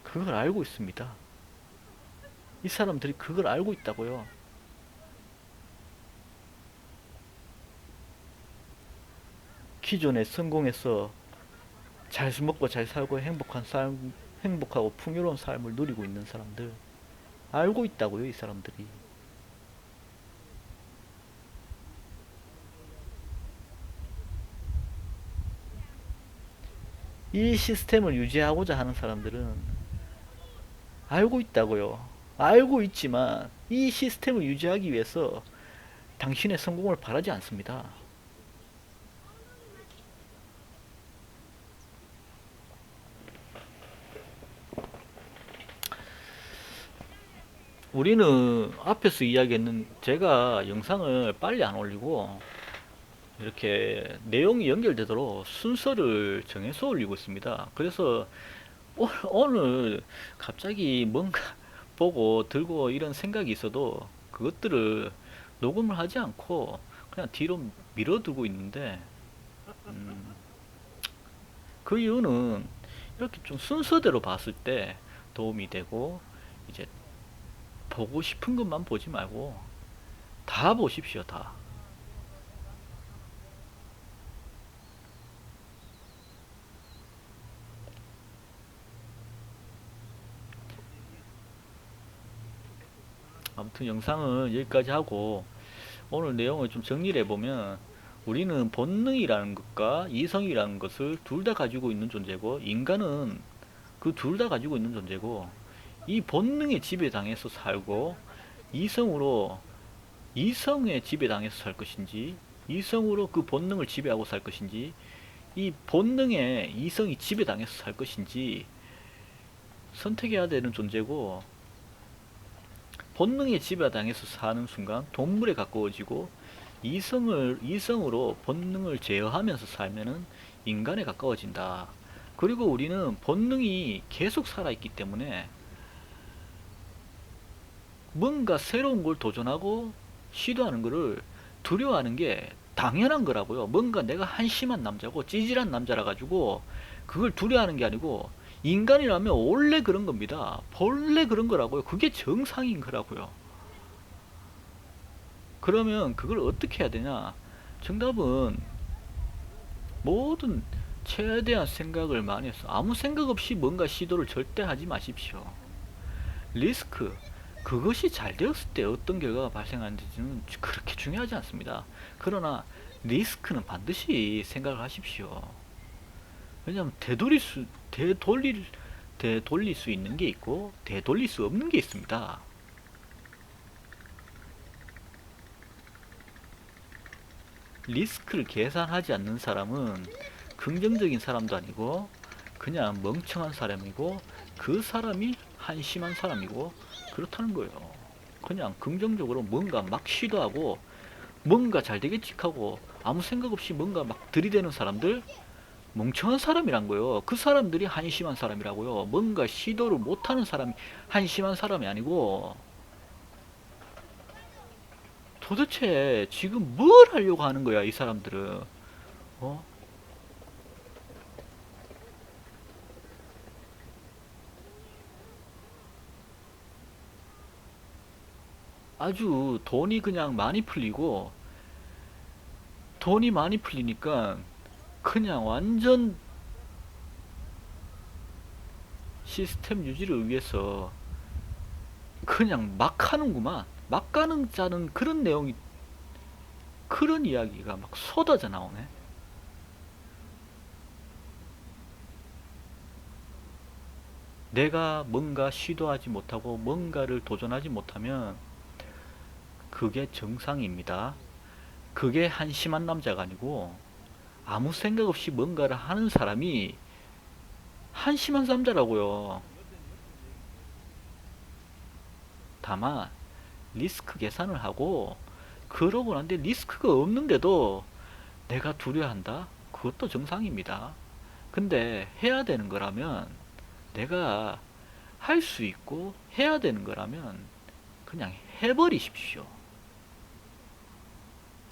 그걸 알고 있습니다. 이 사람들이 그걸 알고 있다고요. 기존에 성공해서 잘 먹고 잘 살고 행복한 삶, 행복하고 풍요로운 삶을 누리고 있는 사람들 알고 있다고요, 이 사람들이. 이 시스템을 유지하고자 하는 사람들은 알고 있다고요. 알고 있지만 이 시스템을 유지하기 위해서 당신의 성공을 바라지 않습니다. 우리는 앞에서 이야기했는 제가 영상을 빨리 안 올리고 이렇게 내용이 연결되도록 순서를 정해서 올리고 있습니다. 그래서 오늘 갑자기 뭔가 보고 들고 이런 생각이 있어도 그것들을 녹음을 하지 않고 그냥 뒤로 밀어두고 있는데 음, 그 이유는 이렇게 좀 순서대로 봤을 때 도움이 되고 이제 보고 싶은 것만 보지 말고 다 보십시오, 다. 아무튼 영상은 여기까지 하고 오늘 내용을 좀 정리를 해보면 우리는 본능이라는 것과 이성이라는 것을 둘 다 가지고 있는 존재고 인간은 그 둘 다 가지고 있는 존재고 이 본능에 지배당해서 살고 이성으로 이성에 지배당해서 살 것인지 이성으로 그 본능을 지배하고 살 것인지 이 본능에 이성이 지배당해서 살 것인지 선택해야 되는 존재고 본능에 지배당해서 사는 순간 동물에 가까워지고 이성으로 본능을 제어하면서 살면은 인간에 가까워진다. 그리고 우리는 본능이 계속 살아있기 때문에 뭔가 새로운 걸 도전하고 시도하는 것을 두려워하는 게 당연한 거라고요. 뭔가 내가 한심한 남자고 찌질한 남자라 가지고 그걸 두려워하는 게 아니고 인간이라면 원래 그런 겁니다. 본래 그런 거라고요. 그게 정상인 거라고요. 그러면 그걸 어떻게 해야 되냐? 정답은 모든 최대한 생각을 많이 해서 아무 생각 없이 뭔가 시도를 절대 하지 마십시오. 리스크, 그것이 잘 되었을 때 어떤 결과가 발생하는지는 그렇게 중요하지 않습니다. 그러나 리스크는 반드시 생각을 하십시오. 왜냐하면 되돌릴 되돌릴 수 있는 게 있고 되돌릴 수 없는 게 있습니다. 리스크를 계산하지 않는 사람은 긍정적인 사람도 아니고 그냥 멍청한 사람이고 그 사람이 한심한 사람이고 그렇다는 거예요. 그냥 긍정적으로 뭔가 막 시도하고 뭔가 잘 되겠지 하고 아무 생각 없이 뭔가 막 들이대는 사람들 멍청한 사람이란 거예요. 그 사람들이 한심한 사람이라고요. 뭔가 시도를 못하는 사람이 한심한 사람이 아니고 도대체 지금 뭘 하려고 하는 거야 이 사람들은. 어? 아주 돈이 그냥 많이 풀리고 돈이 많이 풀리니까 그냥 완전 시스템 유지를 위해서 그냥 막 하는구만. 막 가는 짜는 그런 내용이 그런 이야기가 막 쏟아져 나오네. 내가 뭔가 시도하지 못하고 뭔가를 도전하지 못하면 그게 정상입니다. 그게 한심한 남자가 아니고 아무 생각 없이 뭔가를 하는 사람이 한심한 남자라고요. 다만 리스크 계산을 하고 그러고 난데 리스크가 없는데도 내가 두려워한다? 그것도 정상입니다. 근데 해야 되는 거라면 내가 할 수 있고 해야 되는 거라면 그냥 해버리십시오.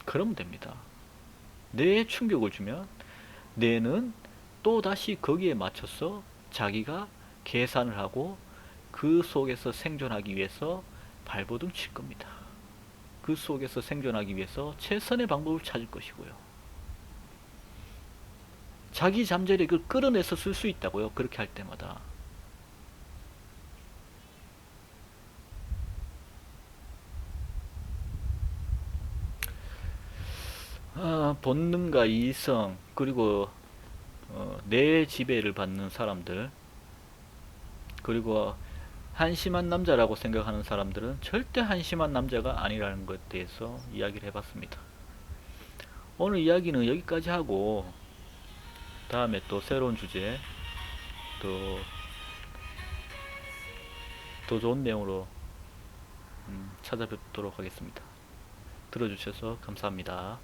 그러면 됩니다. 뇌에 충격을 주면 뇌는 또다시 거기에 맞춰서 자기가 계산을 하고 그 속에서 생존하기 위해서 발버둥 칠 겁니다. 그 속에서 생존하기 위해서 최선의 방법을 찾을 것이고요. 자기 잠재력을 끌어내서 쓸 수 있다고요. 그렇게 할 때마다. 본능과 이성 그리고 내 지배를 받는 사람들 그리고 한심한 남자라고 생각하는 사람들은 절대 한심한 남자가 아니라는 것에 대해서 이야기를 해봤습니다. 오늘 이야기는 여기까지 하고 다음에 또 새로운 주제 또 더 좋은 내용으로 찾아뵙도록 하겠습니다. 들어주셔서 감사합니다.